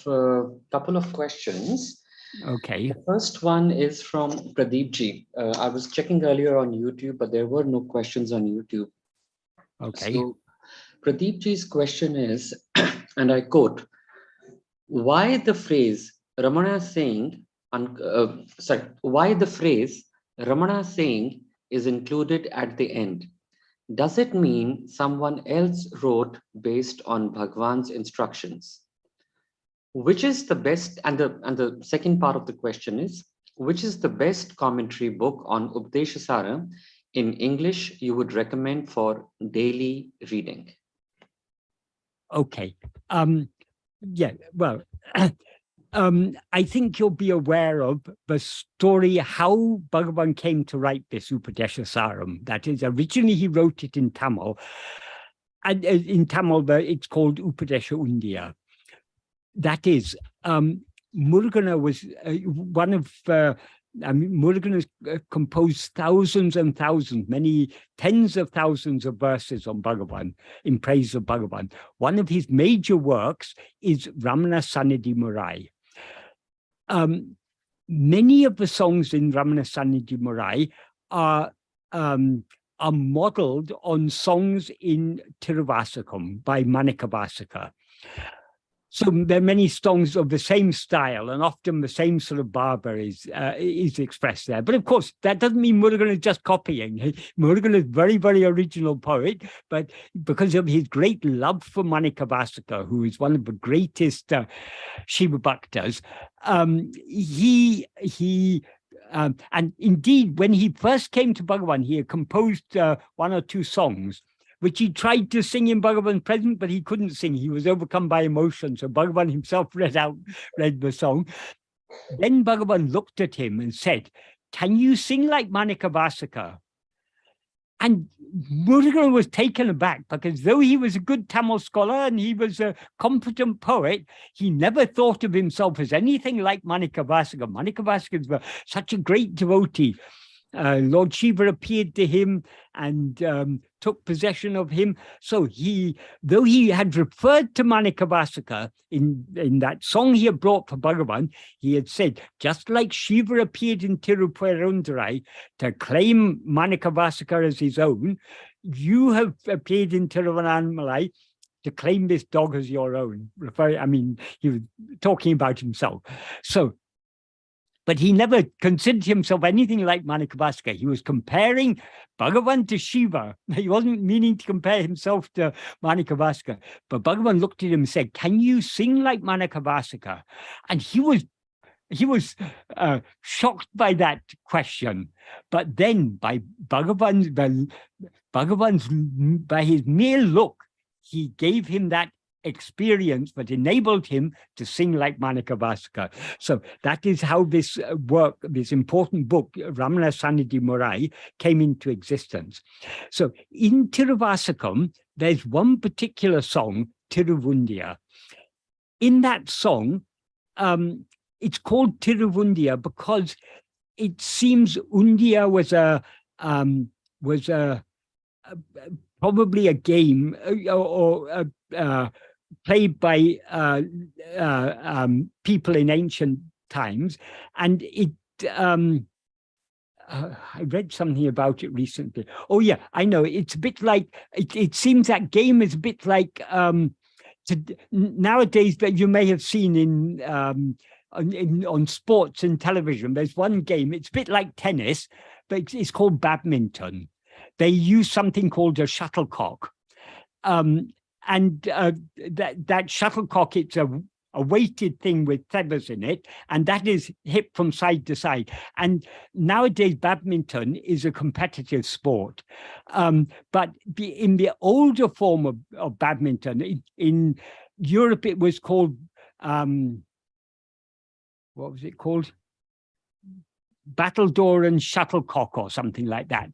a couple of questions. Okay. The first one is from Pradeep ji. I was checking earlier on YouTube, but there were no questions on YouTube. Okay. So Pradeep ji's question is, and I quote, why the phrase Ramana saying, why the phrase Ramana saying is included at the end? Does it mean someone else wrote based on Bhagwan's instructions? Which is the best, and the second part of the question is, which is the best commentary book on Upadesa Saram in English you would recommend for daily reading? Okay. Yeah, well, I think you'll be aware of the story how Bhagavan came to write this Upadesa Saram. That is, originally he wrote it in Tamil. And in Tamil, it's called Upadesha Undiya. That is, Murugana was one of, Murugan has composed thousands and thousands, many tens of thousands of verses on Bhagavan, in praise of Bhagavan. One of his major works is Ramana Sannidhi Murai. Many of the songs in Ramana Sannidhi Murai are modeled on songs in Tiruvasakam by Manikavasaka. So there are many songs of the same style, and often the same sort of bhava is expressed there. But of course, that doesn't mean Murugan is just copying. Murugan is a very, very original poet, but because of his great love for Manikavasaka, who is one of the greatest Shiva Bhaktas, and indeed, when he first came to Bhagavan, he had composed one or two songs, which he tried to sing in Bhagavan's presence, but he couldn't sing. He was overcome by emotion. So Bhagavan himself read the song. Then Bhagavan looked at him and said, "Can you sing like Manikavasaka?" And Murugan was taken aback, because though he was a good Tamil scholar and he was a competent poet, he never thought of himself as anything like Manikavasaka. Manikavasaka was such a great devotee. Lord Shiva appeared to him and took possession of him. So though he had referred to Manikavasaka in that song he had brought for Bhagavan, he had said, just like Shiva appeared in Tirupuzhundurai to claim Manikavasaka as his own, you have appeared in Tiruvannamalai to claim this dog as your own. He was talking about himself. But he never considered himself anything like Manikavasaka. He was comparing Bhagavan to Shiva. He wasn't meaning to compare himself to Manikavasaka. But Bhagavan looked at him and said, "Can you sing like Manikavasaka?" And he was shocked by that question. But then by by his mere look, he gave him that experience that enabled him to sing like Manikavasaka. So that is how this work, this important book, Ramana Sannidhi Murai, came into existence. So in Tiruvasakam, there's one particular song, Tiruvundiya. In that song, it's called Tiruvundiya because it seems Undiya was probably a game or played by people in ancient times, and it I read something about it recently. Oh yeah, I know. It's a bit like it seems that game is a bit like nowadays that you may have seen on sports and television. There's one game. It's a bit like tennis, but it's called badminton. They use something called a shuttlecock. And that shuttlecock, it's a weighted thing with feathers in it, and that is hit from side to side. And nowadays, badminton is a competitive sport. But in the older form of badminton, in Europe, it was called, what was it called? Battledore and shuttlecock or something like that.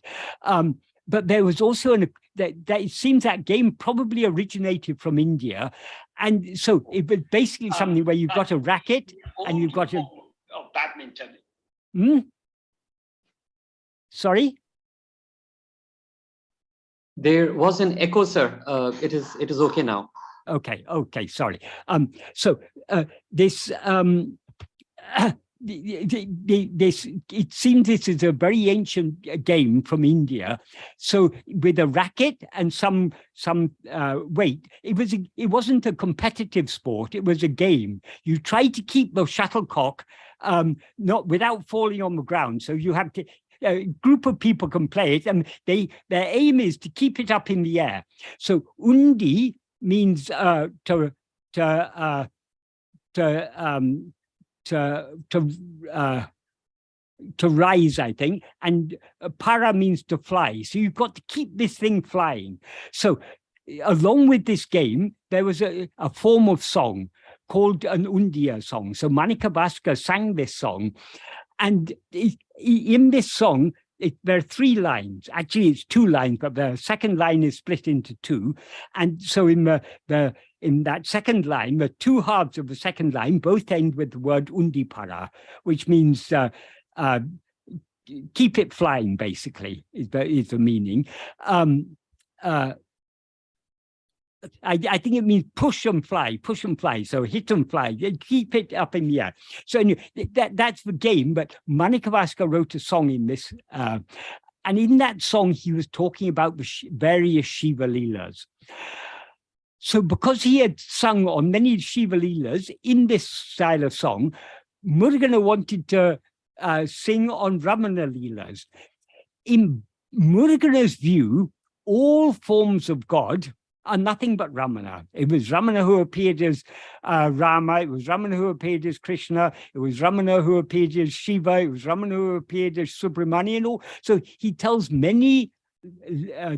But there was also it seems that game probably originated from India. And so it was basically something where you've got a racket and you've got a... Of badminton. Sorry? There was an echo, sir. It is okay now. Okay, sorry. This it seems this is a very ancient game from India. So with a racket and some weight, it wasn't a competitive sport. It was a game. You tried to keep the shuttlecock not without falling on the ground. So you have to. A group of people can play it, and their aim is to keep it up in the air. So undi means to rise, I think, and para means to fly. So you've got to keep this thing flying. So along with this game, there was a form of song called an undia song. So Manika Bhaskar sang this song, and in this song, there are 3 lines. Actually, it's 2 lines, but the second line is split into 2. And so in that second line, the 2 halves of the second line both end with the word undipara, which means keep it flying, basically, is the meaning. I think it means push and fly. So hit and fly, keep it up in the air. So anyway, that's the game. But Manika Bhaskar wrote a song in this, and in that song he was talking about the various Shiva Leelas. So because he had sung on many Shiva Leelas in this style of song, Murugan wanted to sing on Ramana Leelas. In Murugan's view, all forms of God are nothing but Ramana. It was Ramana who appeared as Rama. It was Ramana who appeared as Krishna. It was Ramana who appeared as Shiva. It was Ramana who appeared as Subramania and all. So he tells many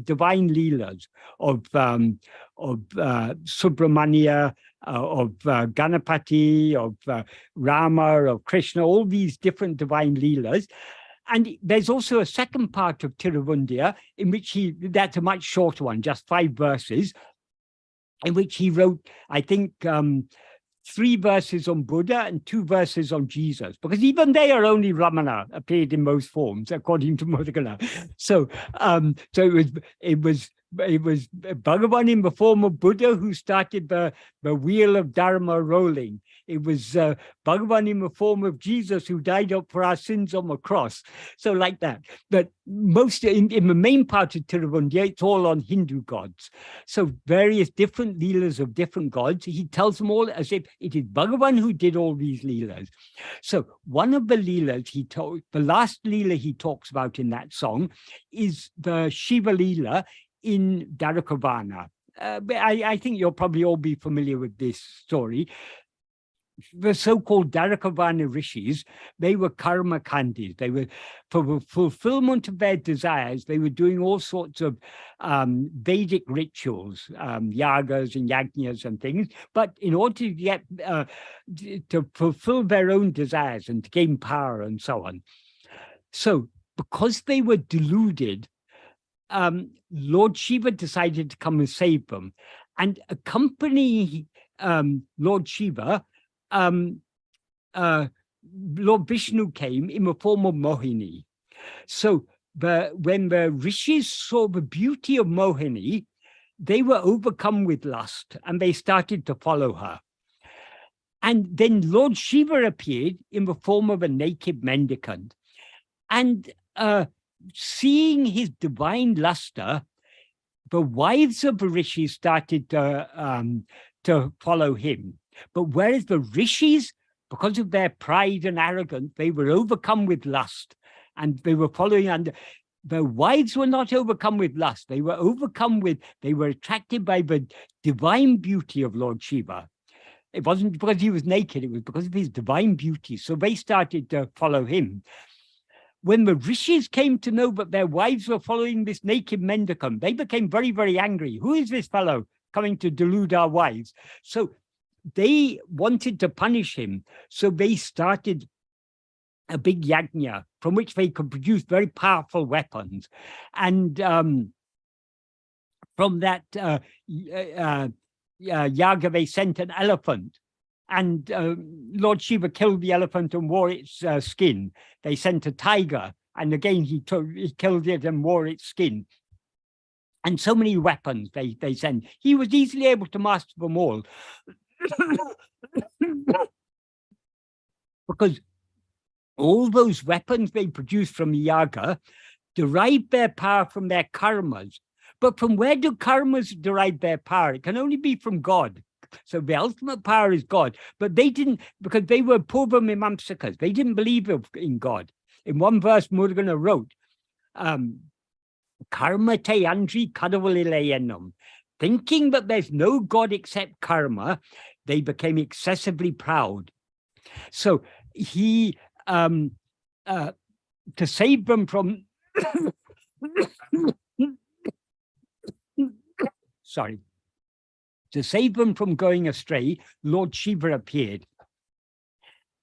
divine leelas of Subramania, of Ganapati, of Rama, of Krishna, all these different divine leelas. And there's also a second part of Tiruvundia in which that's a much shorter one, just 5 verses, in which he wrote, I think, 3 verses on Buddha and 2 verses on Jesus, because even they are only Ramana appeared in most forms, according to Murugan. So it was Bhagavan in the form of Buddha who started the wheel of Dharma rolling. It was Bhagavan in the form of Jesus who died up for our sins on the cross. So like that. But most in the main part of Tiruvundia, it's all on Hindu gods. So various different leelas of different gods. He tells them all as if it is Bhagavan who did all these leelas. So one of the leelas the last leela he talks about in that song is the Shiva leela in Darakavana. I think you'll probably all be familiar with this story. The so-called Darakavana rishis, they were karma kandis. They were, for the fulfillment of their desires, they were doing all sorts of Vedic rituals, yagas and yajnas and things. But in order to get to fulfill their own desires and to gain power and so on. So because they were deluded, Lord Shiva decided to come and save them. And accompanying Lord Shiva, Lord Vishnu came in the form of Mohini. So when the rishis saw the beauty of Mohini, they were overcome with lust and they started to follow her. And then Lord Shiva appeared in the form of a naked mendicant. And seeing his divine luster, the wives of the rishis started to follow him. But whereas the rishis, because of their pride and arrogance, they were overcome with lust and they were following, and the wives were not overcome with lust. They were attracted by the divine beauty of Lord Shiva. It wasn't because he was naked, it was because of his divine beauty. So they started to follow him. When the rishis came to know that their wives were following this naked mendicant, they became very, very angry. Who is this fellow coming to delude our wives? So they wanted to punish him. So they started a big yajna from which they could produce very powerful weapons. And from that yaga, they sent an elephant. And Lord Shiva killed the elephant and wore its skin. They sent a tiger, and again he killed it and wore its skin. And so many weapons they sent. He was easily able to master them all. Because all those weapons they produce from yaga derive their power from their karmas. But from where do karmas derive their power? It can only be from God. So the ultimate power is God. But they didn't, because they were Purva Mimamsakas. They didn't believe in God. In one verse, Murugan wrote, karma te andri kadavalilayanam. Thinking that there's no God except karma, they became excessively proud. So he, to save them from, sorry, to save them from going astray, Lord Shiva appeared.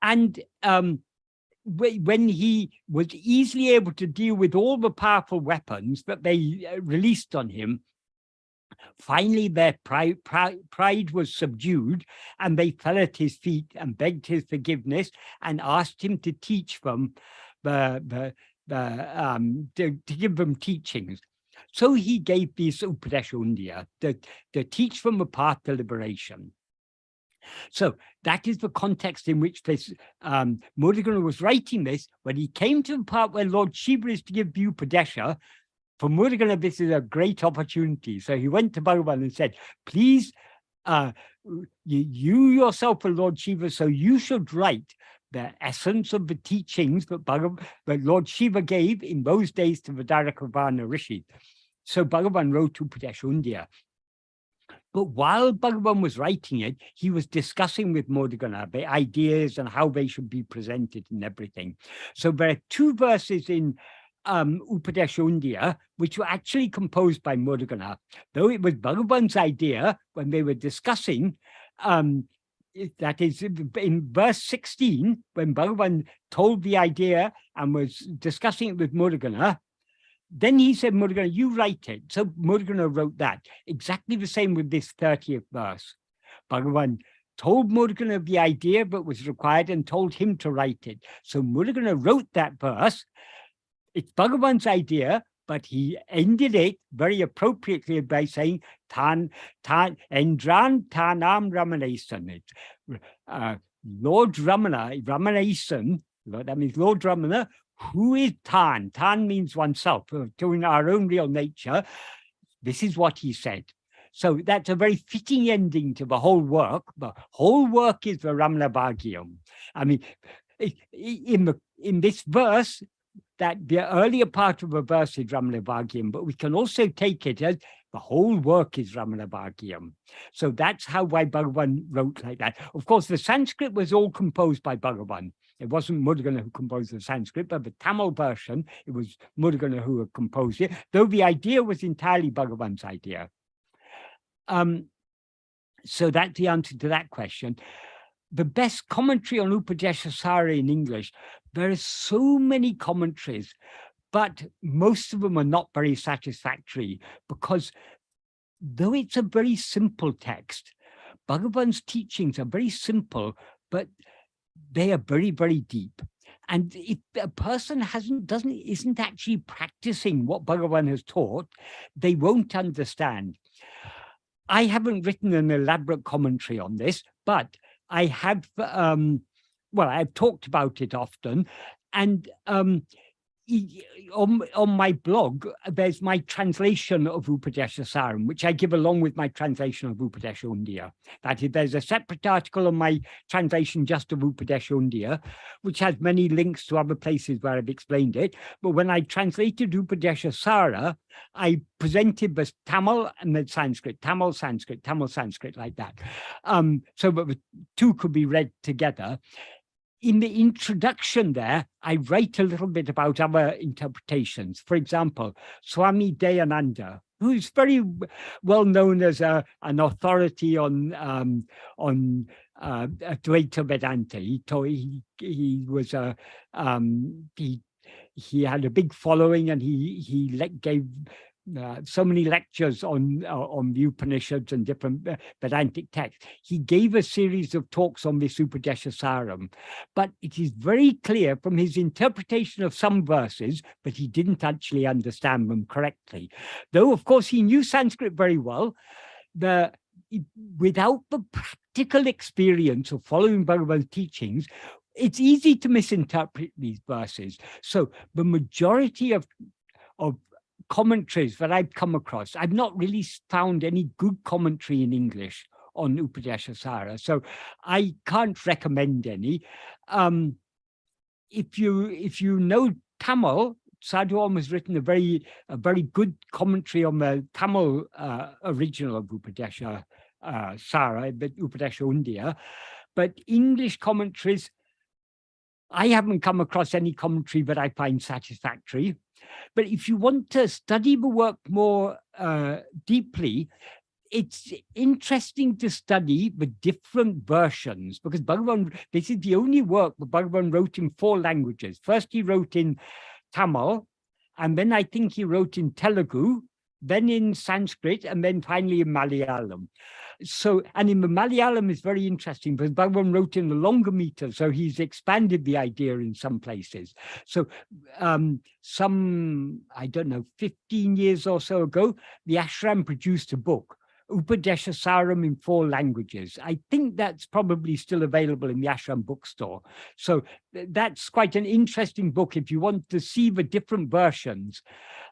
And when he was easily able to deal with all the powerful weapons that they released on him, finally their pride was subdued, and they fell at his feet and begged his forgiveness and asked him to teach them to give them teachings. So he gave these Upadesha Undiyā to teach them a path to liberation. So that is the context in which this Murugan was writing this. When he came to the part where Lord Shiva is to give the Upadesha, for Murugan, this is a great opportunity. So he went to Bhagavan and said, please, you yourself are Lord Shiva, so you should write the essence of the teachings that Lord Shiva gave in those days to the Dharmakavana Rishi. So Bhagavan wrote Upadesha Undiyā. But while Bhagavan was writing it, he was discussing with Murugan the ideas and how they should be presented and everything. So there are 2 verses in Upadesha Undiyā, which were actually composed by Murugan. Though it was Bhagavan's idea when they were discussing, that is in verse 16, when Bhagavan told the idea and was discussing it with Murugan, then he said, Murugan, you write it. So Murugan wrote that. Exactly the same with this 30th verse. Bhagavan told Murugan of the idea that was required and told him to write it. So Murugan wrote that verse. It's Bhagavan's idea, but he ended it very appropriately by saying, Endran Tanam Ramanesan. Lord Ramana, Ramanesan, that means Lord Ramana, who is Tan? Tan means oneself, to our own real nature. This is what he said. So that's a very fitting ending to the whole work. The whole work is the Ramana Bhagyam. I mean, in this verse, that the earlier part of the verse is Ramana Bhagyam, but we can also take it as the whole work is Ramana Bhagyam. So that's why Bhagavan wrote like that. Of course, the Sanskrit was all composed by Bhagavan. It wasn't Murugan who composed the Sanskrit, but the Tamil version, it was Murugan who had composed it, though the idea was entirely Bhagavan's idea. So that's the answer to that question. The best commentary on Upadesha Saram in English, there are so many commentaries, but most of them are not very satisfactory, because though it's a very simple text, Bhagavan's teachings are very simple, but they are very, very deep. And if a person isn't actually practicing what Bhagavan has taught, they won't understand. I haven't written an elaborate commentary on this, but I have, I've talked about it often, and on my blog, there's my translation of Upadesha Saram, which I give along with my translation of Upadesha Undiyā. That is, there's a separate article on my translation just of Upadesha Undiyā, which has many links to other places where I've explained it. But when I translated Upadesha Saram, I presented the Tamil and the Sanskrit, Tamil, Sanskrit, Tamil, Sanskrit, like that. So that the 2 could be read together. In the introduction there, I write a little bit about other interpretations. For example, Swami Dayananda, who is very well known as an authority on Advaita Vedanta. He had a big following, and he gave so many lectures on the Upanishads and different Vedantic texts. He gave a series of talks on this Upadesha Saram, but it is very clear from his interpretation of some verses that he didn't actually understand them correctly. Though, of course, he knew Sanskrit very well, without the practical experience of following Bhagavan's teachings, it's easy to misinterpret these verses. So the majority of commentaries that I've come across, I've not really found any good commentary in English on Upadesa Saram, so I can't recommend any. If you know Tamil, Sadhuam has written a very good commentary on the Tamil original of Upadesa Saram, but Upadesa Undia. But English commentaries, I haven't come across any commentary that I find satisfactory. But if you want to study the work more deeply, it's interesting to study the different versions, because Bhagavan, this is the only work that Bhagavan wrote in 4 languages. First, he wrote in Tamil, and then I think he wrote in Telugu, then in Sanskrit, and then finally in Malayalam. So, and in the Malayalam is very interesting because Bhagavan wrote in the longer meter, so he's expanded the idea in some places. So some, I don't know, 15 years or so ago, the ashram produced a book, Upadesa Saram in 4 languages. I think that's probably still available in the ashram bookstore. So that's quite an interesting book if you want to see the different versions.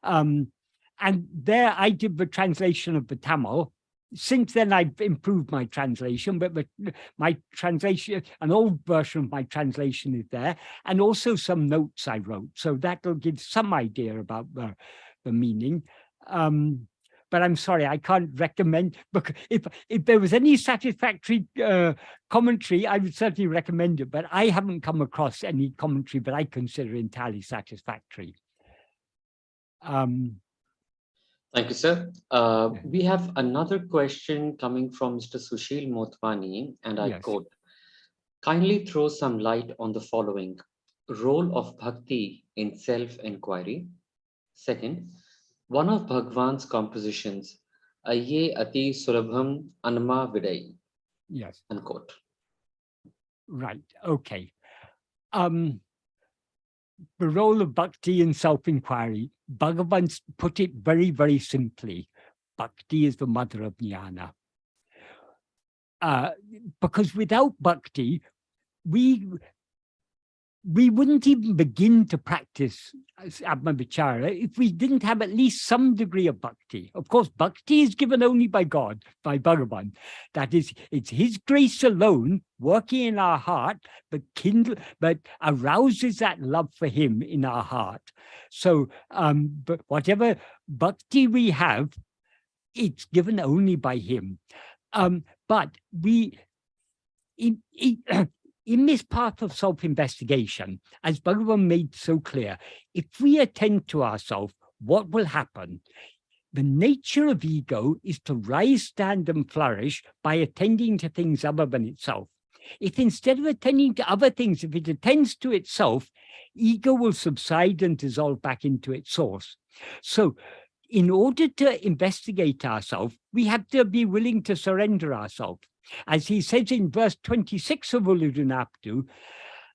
And there I did the translation of the Tamil. Since then, I've improved my translation, but my translation, an old version of my translation is there, and also some notes I wrote. So that'll give some idea about the meaning. But I'm sorry, I can't recommend, because if there was any satisfactory commentary, I would certainly recommend it, but I haven't come across any commentary that I consider entirely satisfactory. Thank you, sir. We have another question coming from Mr. Sushil Motwani, and I quote, kindly throw some light on the following: role of bhakti in self-inquiry. Second, one of Bhagwan's compositions, Ayye ati sulabham anma vidai. Yes. Unquote. Right. Okay. The role of bhakti in self-inquiry, Bhagavan put it very, very simply. Bhakti is the mother of jnana. Because without bhakti, we wouldn't even begin to practice Atma-vichara if we didn't have at least some degree of bhakti. Of course, bhakti is given only by God, by Bhagavan. That is, it's his grace alone working in our heart, but arouses that love for him in our heart. So, but whatever bhakti we have, it's given only by him. But we, in this path of self-investigation, as Bhagavan made so clear, if we attend to ourselves, what will happen? The nature of ego is to rise, stand, and flourish by attending to things other than itself. If instead of attending to other things, if it attends to itself, ego will subside and dissolve back into its source. So, in order to investigate ourselves, we have to be willing to surrender ourselves. As he says in verse 26 of Uludunaptu,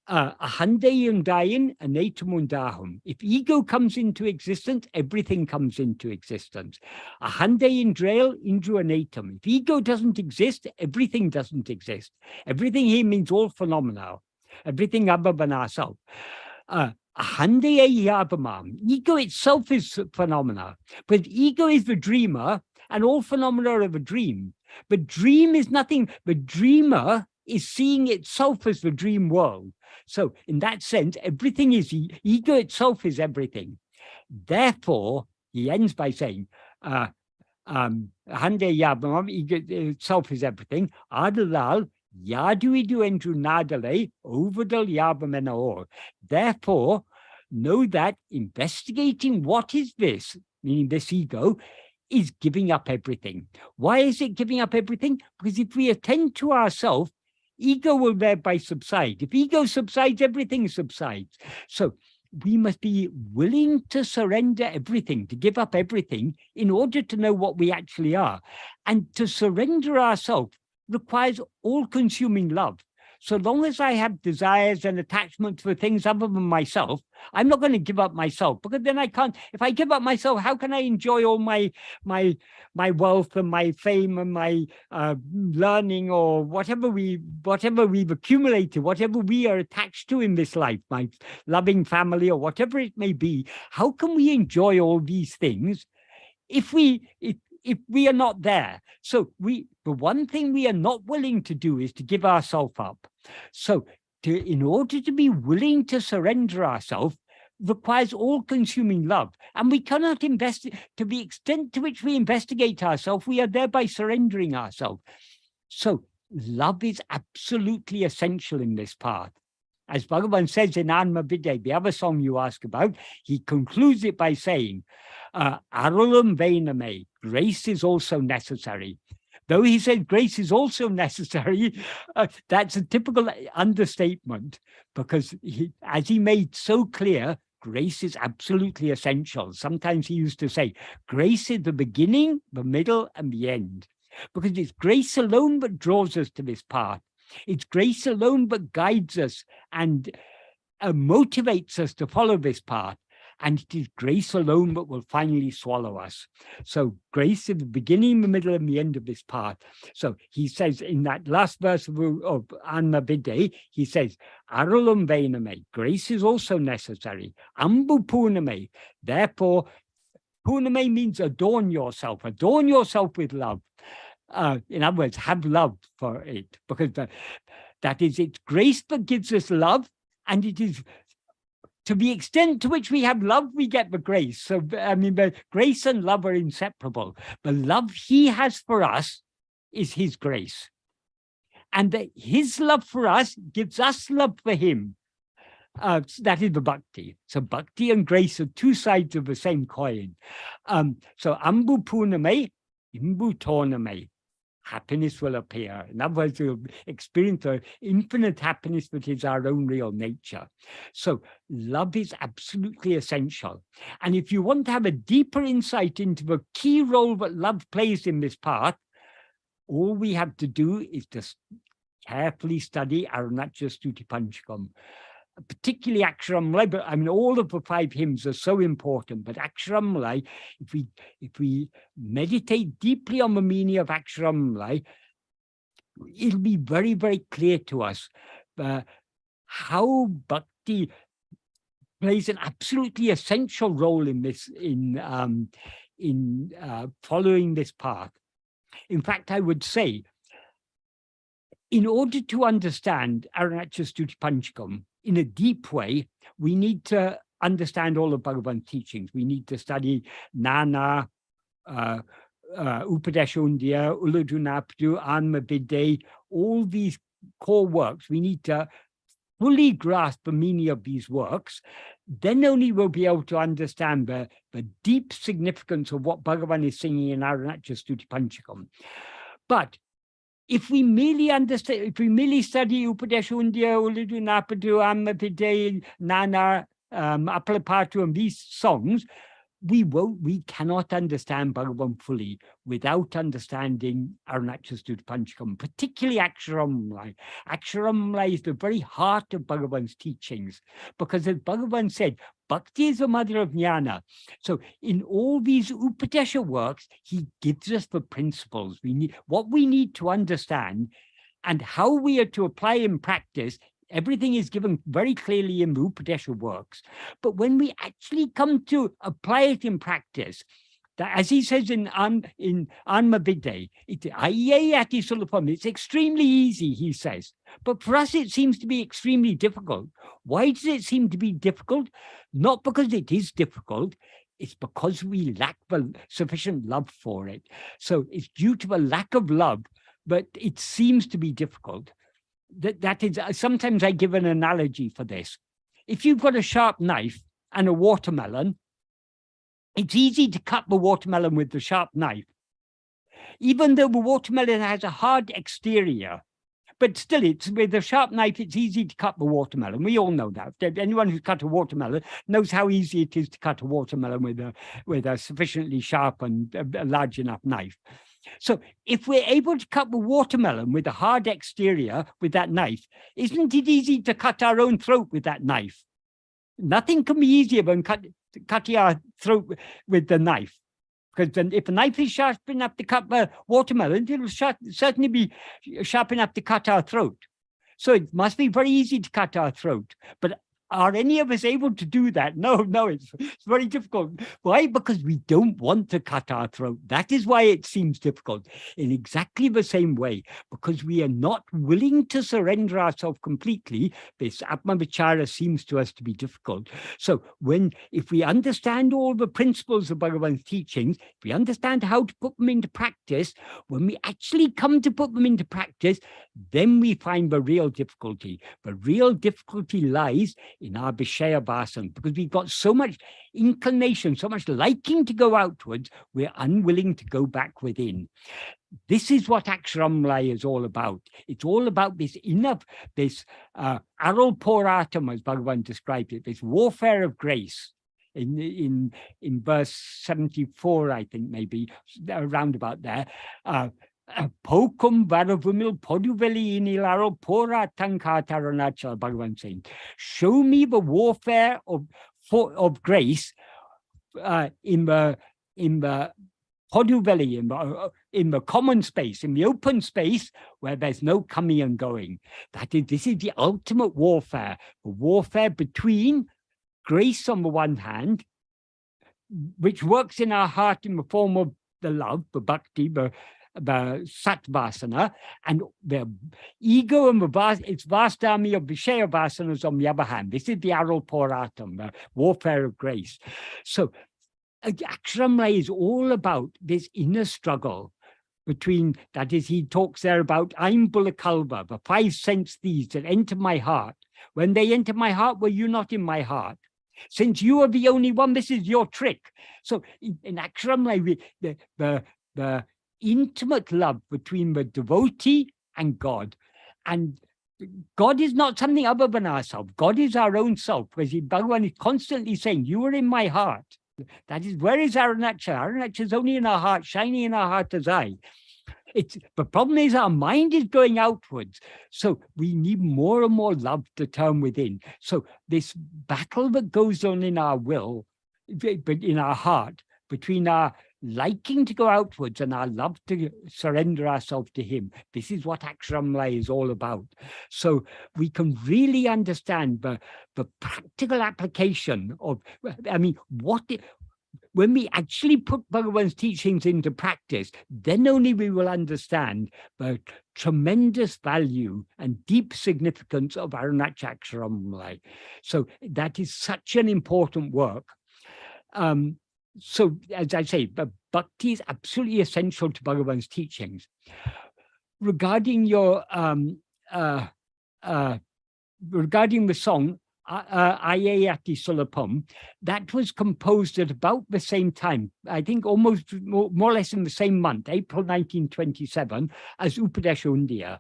Ahandayundayin anatumundahum. If ego comes into existence, everything comes into existence. Ahandayindrail indru anatum. If ego doesn't exist, everything doesn't exist. Everything here means all phenomena, everything other than ourselves. Ego itself is phenomena, but ego is the dreamer, and all phenomena are of a dream. But dream is nothing. The dreamer is seeing itself as the dream world. So in that sense, everything is, ego itself is everything. Therefore, he ends by saying, ego itself is everything. Adalal, yaduidu endru nadale, overdal yabamenaor. Therefore, know that investigating what is this, meaning this ego, is giving up everything. Why is it giving up everything? Because if we attend to ourselves, ego will thereby subside. If ego subsides, everything subsides. So we must be willing to surrender everything, to give up everything in order to know what we actually are. And to surrender ourselves requires all-consuming love. So long as I have desires and attachments for things other than myself, I'm not going to give up myself, because then I can't. If I give up myself, how can I enjoy all my wealth and my fame and my learning, or whatever we've accumulated, whatever we are attached to in this life, my loving family or whatever it may be? How can we enjoy all these things if we are not there? So the one thing we are not willing to do is to give ourselves up. So in order to be willing to surrender ourselves requires all-consuming love, and we cannot invest to the extent to which we investigate ourselves, we are thereby surrendering ourselves. So love is absolutely essential in this path. As Bhagavan says in Anma Bide, the other song you ask about, he concludes it by saying, Arulam Vainame, grace is also necessary. Though he said grace is also necessary, that's a typical understatement, because as he made so clear, grace is absolutely essential. Sometimes he used to say, grace is the beginning, the middle, and the end, because it's grace alone that draws us to this path. It's grace alone that guides us and motivates us to follow this path. And it is grace alone that will finally swallow us. So grace is the beginning, the middle, and the end of this path. So he says in that last verse of Anma Bide, he says, Arulam Vainame, grace is also necessary. Ambu Purname, therefore, Purname means adorn yourself with love. In other words, have love for it, because that is, it's grace that gives us love, and it is to the extent to which we have love, we get the grace. So, I mean, the grace and love are inseparable. The love he has for us is his grace. And his love for us gives us love for him. That is the bhakti. So bhakti and grace are two sides of the same coin. So ambu purname, imbu torname. Happiness will appear. In other words, we'll experience the infinite happiness that is our own real nature. So love is absolutely essential. And if you want to have a deeper insight into the key role that love plays in this path, all we have to do is just carefully study Arunachal Stuti Panchakam, particularly Aksharam. But I mean, all of the 5 hymns are so important, but Aksharam, if we meditate deeply on the meaning of Aksharam, it'll be very, very clear to us how bhakti plays an absolutely essential role in this, in following this path. In fact, I would say, in order to understand Arunachal Stuti Panchakam in a deep way, we need to understand all of Bhagavan's teachings. We need to study Nana, Upadesha Undya, Uladunapdu, Anma Bide, all these core works. We need to fully grasp the meaning of these works. Then only we'll be able to understand the deep significance of what Bhagavan is singing in Arunachal Stuti Panchakam. But if we merely understand, if we merely study Upadesha Undya, Uladunapadu, Amma Bide, Nana, Apalapatu, and these songs, we cannot understand Bhagavan fully without understanding Arunachal Stuti Panchakam, particularly Aksharamla. Aksharamla is the very heart of Bhagavan's teachings, because as Bhagavan said, Bhakti is the mother of jnana. So in all these Upadesha works, he gives us the principles. What we need to understand and how we are to apply in practice. Everything is given very clearly in the Upadesha works. But when we actually come to apply it in practice, that, as he says in Anma Bide, it's extremely easy, he says. But for us, it seems to be extremely difficult. Why does it seem to be difficult? Not because it is difficult, it's because we lack sufficient love for it. So it's due to a lack of love, but it seems to be difficult. That is, sometimes I give an analogy for this. If you've got a sharp knife and a watermelon, it's easy to cut the watermelon with the sharp knife, even though the watermelon has a hard exterior. But still, it's with a sharp knife, it's easy to cut the watermelon. We all know that. Anyone who's cut a watermelon knows how easy it is to cut a watermelon with a sufficiently sharp and a large enough knife. So if we're able to cut the watermelon with a hard exterior with that knife, isn't it easy to cut our own throat with that knife? Nothing can be easier than cutting our throat with the knife. Because then if a knife is sharp enough to cut the watermelon, it will certainly be sharp enough to cut our throat. So it must be very easy to cut our throat. But are any of us able to do that? No, it's very difficult. Why? Because we don't want to cut our throat. That is why it seems difficult. In exactly the same way, because we are not willing to surrender ourselves completely, this Atma-vichara seems to us to be difficult. So if we understand all the principles of Bhagavan's teachings, if we understand how to put them into practice, when we actually come to put them into practice, then we find the real difficulty. The real difficulty lies in our Vishaya Vasana, because we've got so much inclination, so much liking to go outwards, we're unwilling to go back within. This is what Aksharamlaya is all about. It's all about this inner, this aral poratam, as Bhagavan described it, this warfare of grace. In verse 74, I think, maybe, around about there, Pokum Varavumil Poduveli Inilaro Pora Tankataranachal, Bhagavan saying, show me the warfare of grace in the Poduveli, in the common space, in the open space where there's no coming and going. This is the ultimate warfare, the warfare between grace on the one hand, which works in our heart in the form of the love, the bhakti, the satvasana, and the ego and its vast army of Vishaya vasanas on the other hand. This is the aral poratam, the warfare of grace. So Aksharamlaya is all about this inner struggle between, that is, he talks there about Aim Bulakalva, the 5 sense thieves that enter my heart. When they enter my heart, were you not in my heart? Since you are the only one, this is your trick. So in Aksharamlaya, the intimate love between the devotee and God. And God is not something other than ourselves. God is our own self. Because Bhagavan is constantly saying, you are in my heart. That is, where is Arunachala? Arunachala is only in our heart, shining in our heart as I. The problem is our mind is going outwards. So we need more and more love to turn within. So this battle that goes on in our will, but in our heart, between our liking to go outwards and our love to surrender ourselves to him. This is what Aksharamlaya is all about. So we can really understand the practical application of, when we actually put Bhagavan's teachings into practice, then only we will understand the tremendous value and deep significance of Arunachala Aksharamlaya. So that is such an important work. So, as I say, bhakti is absolutely essential to Bhagavan's teachings. Regarding your regarding the song Ayayati Sulapam, that was composed at about the same time, I think almost more or less in the same month, April 1927, as Upadesa Undiya.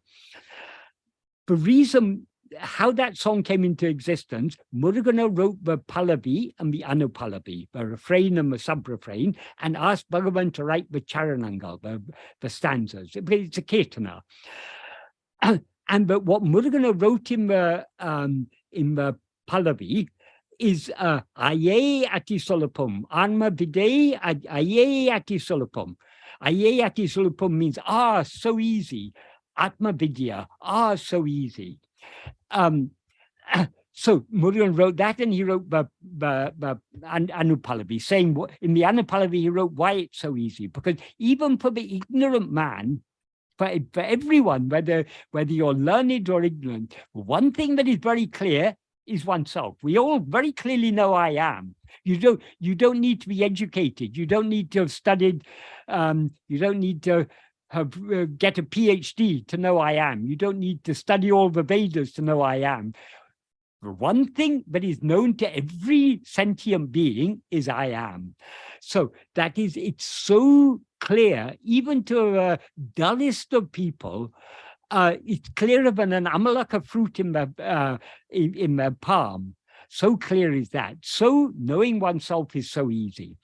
The reason how that song came into existence, Murugana wrote the Pallavi and the Anupallavi, the refrain and the sub-refrain, and asked Bhagavan to write the Charanangal, the stanzas. It's a kirtana. But what Murugana wrote in the Pallavi is Aye Ati Solapum, Anma Vide Aye Ati Solapum. Aye Ati Solapum means, so easy. Atma Vidya, so easy. So Murugana wrote that, and he wrote the Anupallavi, saying in the Anupallavi he wrote why it's so easy, because even for the ignorant man, for everyone, whether you're learned or ignorant, one thing that is very clear is oneself. We all very clearly know I am. You don't need to be educated. You don't need to have studied. You don't need to get a PhD to know I am. You don't need to study all the Vedas to know I am. The one thing that is known to every sentient being is I am. So it's so clear, even to the dullest of people. It's clearer than an amalaka fruit in the palm. So clear is that. So knowing oneself is so easy.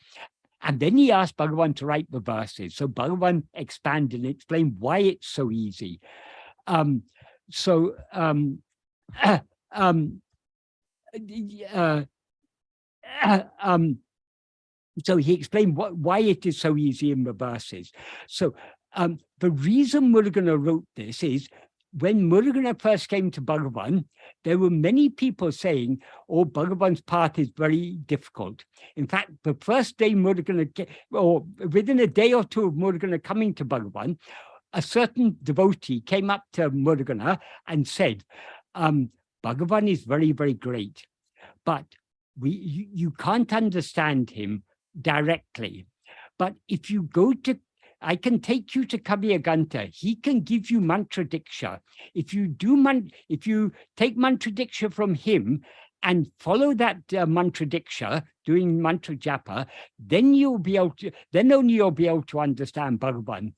And then he asked Bhagavan to write the verses. So Bhagavan expanded and explained why it's so easy. So he explained why it is so easy in the verses. So the reason Murugan wrote this is when Murugan first came to Bhagavan, there were many people saying, oh, Bhagavan's path is very difficult. In fact, the first day Murugan, or within a day or two of Murugan coming to Bhagavan, a certain devotee came up to Murugan and said, Bhagavan is very, very great, but you can't understand him directly. But if you go to, I can take you to Kavyaganta. He can give you mantra diksha. If you take mantra diksha from him and follow that mantra diksha, doing mantra japa, then only you'll be able to understand Bhagavan.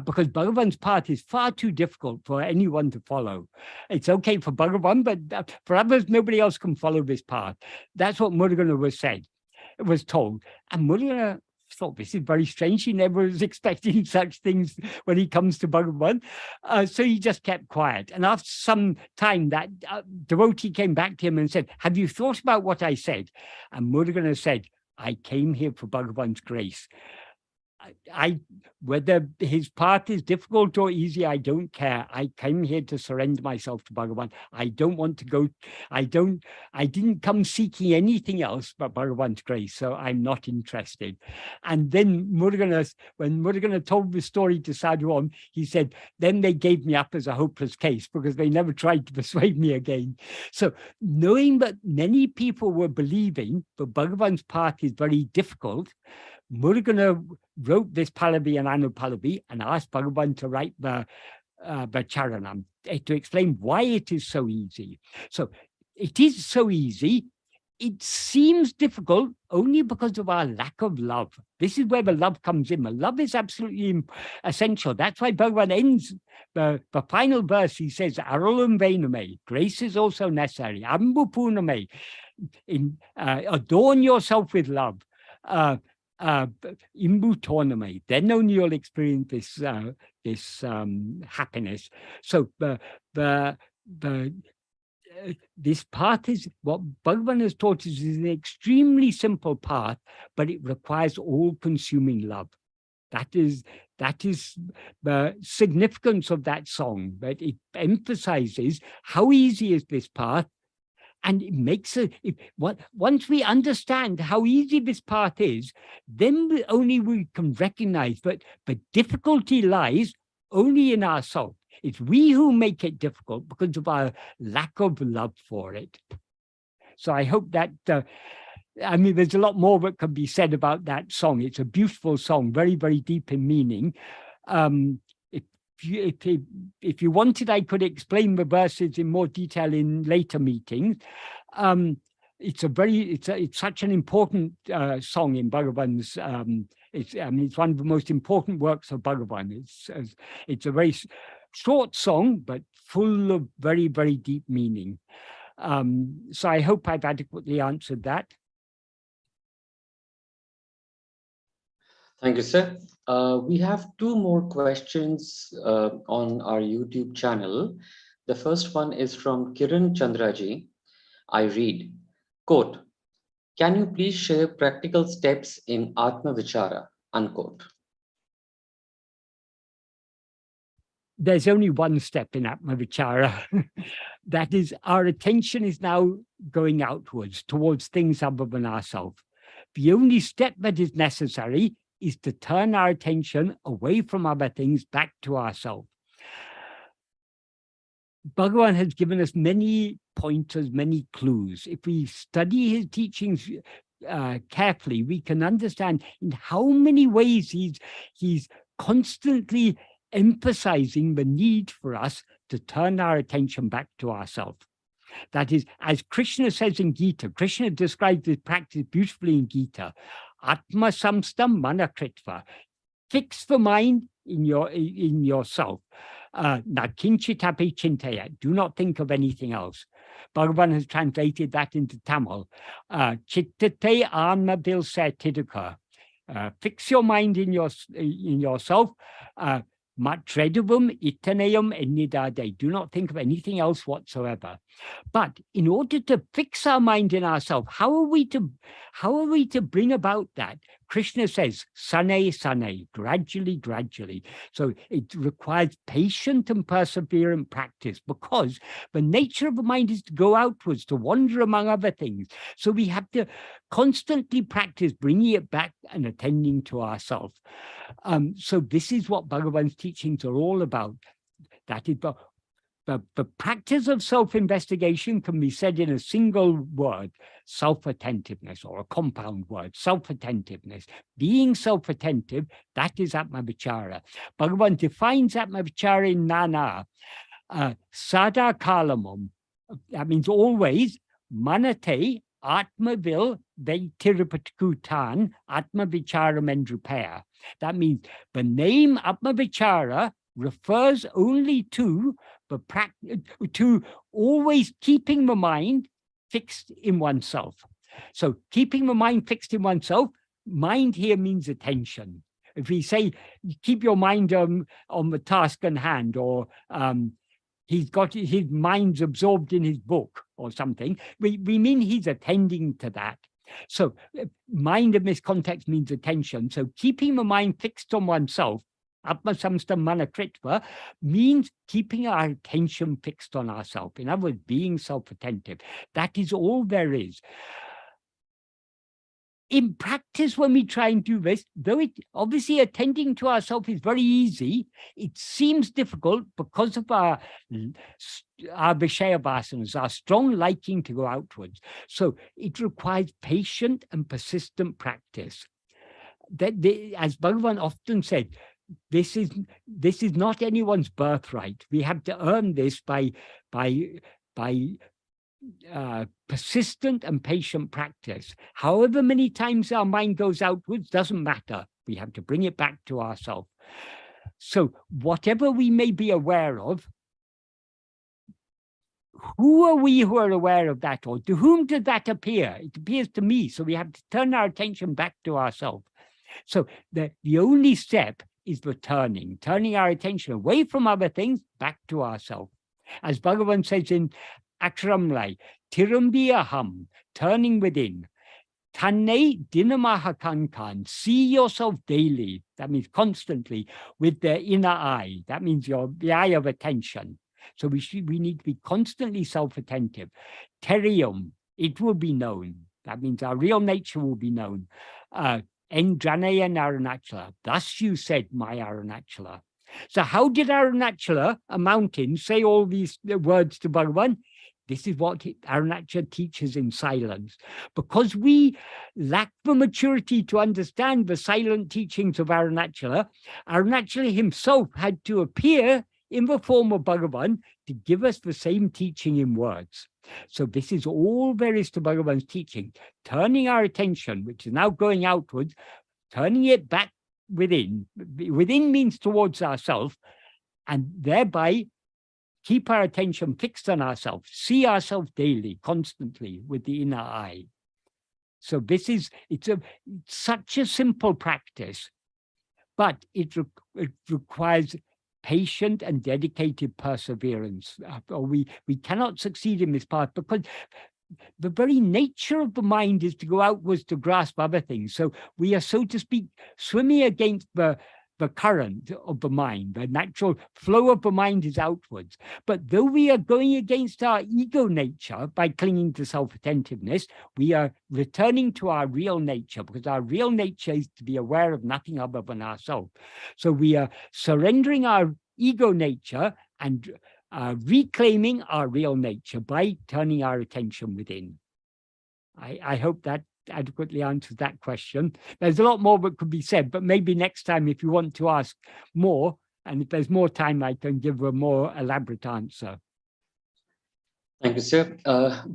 Because Bhagavan's path is far too difficult for anyone to follow. It's okay for Bhagavan, but for others, nobody else can follow this path. That's what Murugan was told. And Murugan thought, this is very strange. He never was expecting such things when he comes to Bhagavan. So he just kept quiet. And after some time, that devotee came back to him and said, have you thought about what I said? And Murugan said, I came here for Bhagavan's grace. Whether his path is difficult or easy, I don't care. I came here to surrender myself to Bhagavan. I don't want to go. I didn't come seeking anything else but Bhagavan's grace. So I'm not interested. And then when Murugan told the story to Sadhuam, he said, then they gave me up as a hopeless case because they never tried to persuade me again. So knowing that many people were believing that Bhagavan's path is very difficult, Murugan wrote this Pallavi and Anupallavi and asked Bhagavan to write the Charanam to explain why it is so easy. So it is so easy. It seems difficult only because of our lack of love. This is where the love comes in. The love is absolutely essential. That's why Bhagavan ends the final verse. He says, Arulum Vename, grace is also necessary. Ambu Puname, adorn yourself with love. Imbu Torname, then only you'll experience this happiness. So this path is what Bhagavan has taught us is an extremely simple path, but it requires all-consuming love. That is the significance of that song, but it emphasizes how easy is this path. And it makes once we understand how easy this path is, then we can recognize that the difficulty lies only in ourselves. It's we who make it difficult because of our lack of love for it. So I hope that, there's a lot more that can be said about that song. It's a beautiful song, very, very deep in meaning. If you wanted, I could explain the verses in more detail in later meetings. It's such an important song in Bhagavan's. It's one of the most important works of Bhagavan. It's a very short song, but full of very, very deep meaning. So I hope I've adequately answered that. Thank you, sir. We have two more questions on our YouTube channel. The first one is from Kiran Chandraji. I read, quote, can you please share practical steps in Atma Vichara, unquote. There's only one step in Atma Vichara. That is, our attention is now going outwards towards things other than ourselves. The only step that is necessary is to turn our attention away from other things back to ourselves. Bhagavan has given us many pointers, many clues. If we study his teachings carefully, we can understand in how many ways he's constantly emphasizing the need for us to turn our attention back to ourselves. That is, as Krishna says in Gita, Krishna describes this practice beautifully in Gita. Atma samstam manakritva. Fix the mind in yourself. Na kinchitapi chintaya. Do not think of anything else. Bhagavan has translated that into Tamil. Chittate anma bilsa tiduka. Fix your mind in yourself. Matredavum itanayam enidade. Do not think of anything else whatsoever. But in order to fix our mind in ourselves, how are we to bring about that? Krishna says, sane, gradually, gradually. So it requires patient and perseverant practice, because the nature of the mind is to go outwards, to wander among other things. So we have to constantly practice bringing it back and attending to ourselves. So this is what Bhagavan's teachings are all about. That is the practice of self-investigation can be said in a single word: self-attentiveness, or a compound word: self-attentiveness. Being self-attentive, that is Atma-vichara. Bhagavan defines Atma-vichara in Nana. Sada kalamum, that means always. Manate Atma-vil Vaitirupatkutan Atma-vicharam endrupaya. That means the name Atma-vichara refers only to always keeping the mind fixed in oneself. So keeping the mind fixed in oneself, mind here means attention. If we say keep your mind on the task in hand, or he's got his mind's absorbed in his book or something, we mean he's attending to that. So mind in this context means attention. So keeping the mind fixed on oneself, Atmasamsta manakritva, means keeping our attention fixed on ourselves. In other words, being self-attentive. That is all there is. In practice, when we try and do this, though it obviously attending to ourselves is very easy, it seems difficult because of our Vishaya vasanas, our strong liking to go outwards. So it requires patient and persistent practice. As Bhagavan often said, this is not anyone's birthright. We have to earn this by persistent and patient practice. However many times our mind goes outwards, doesn't matter. We have to bring it back to ourselves. So whatever we may be aware of, who are we who are aware of that, or to whom does that appear? It appears to me. So we have to turn our attention back to ourselves. So the only step is the turning our attention away from other things, back to ourselves. As Bhagavan says in Akramlai, Tirambiyaham, turning within. Tanne dinamahakankan, see yourself daily. That means constantly, with the inner eye. That means the eye of attention. So we need to be constantly self-attentive. Terium, it will be known. That means our real nature will be known. Endranaya Narunachala, thus you said, my Arunachala. So how did Arunachala, a mountain, say all these words to Bhagavan? This is what Arunachala teaches in silence. Because we lack the maturity to understand the silent teachings of Arunachala, Arunachala himself had to appear in the form of Bhagavan to give us the same teaching in words. So this is all there is to Bhagavan's teaching, turning our attention, which is now going outwards, turning it back within. Within means towards ourselves, and thereby keep our attention fixed on ourselves, see ourselves daily, constantly with the inner eye. So this is, it's such a simple practice, but it requires patient and dedicated perseverance, or we cannot succeed in this path, because the very nature of the mind is to go outwards to grasp other things. So we are, so to speak, swimming against the current of the mind. The natural flow of the mind is outwards. But though we are going against our ego nature by clinging to self-attentiveness, we are returning to our real nature, because our real nature is to be aware of nothing other than ourselves. So we are surrendering our ego nature and reclaiming our real nature by turning our attention within. I hope that adequately answers that question. There's a lot more that could be said, but maybe next time, if you want to ask more, and if there's more time, I can give a more elaborate answer. Thank you, sir.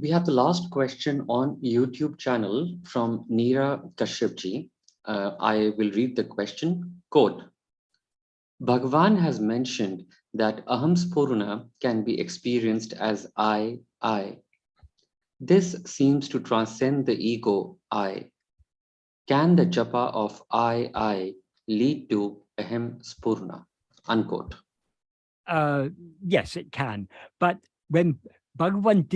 We have the last question on YouTube channel from Neera Kashyapji. I will read the question. Quote, Bhagavan has mentioned that Aham Spuruna can be experienced as I. This seems to transcend the ego I. Can the japa of I lead to Aham Spurna? Unquote. Yes, it can. But when Bhagavan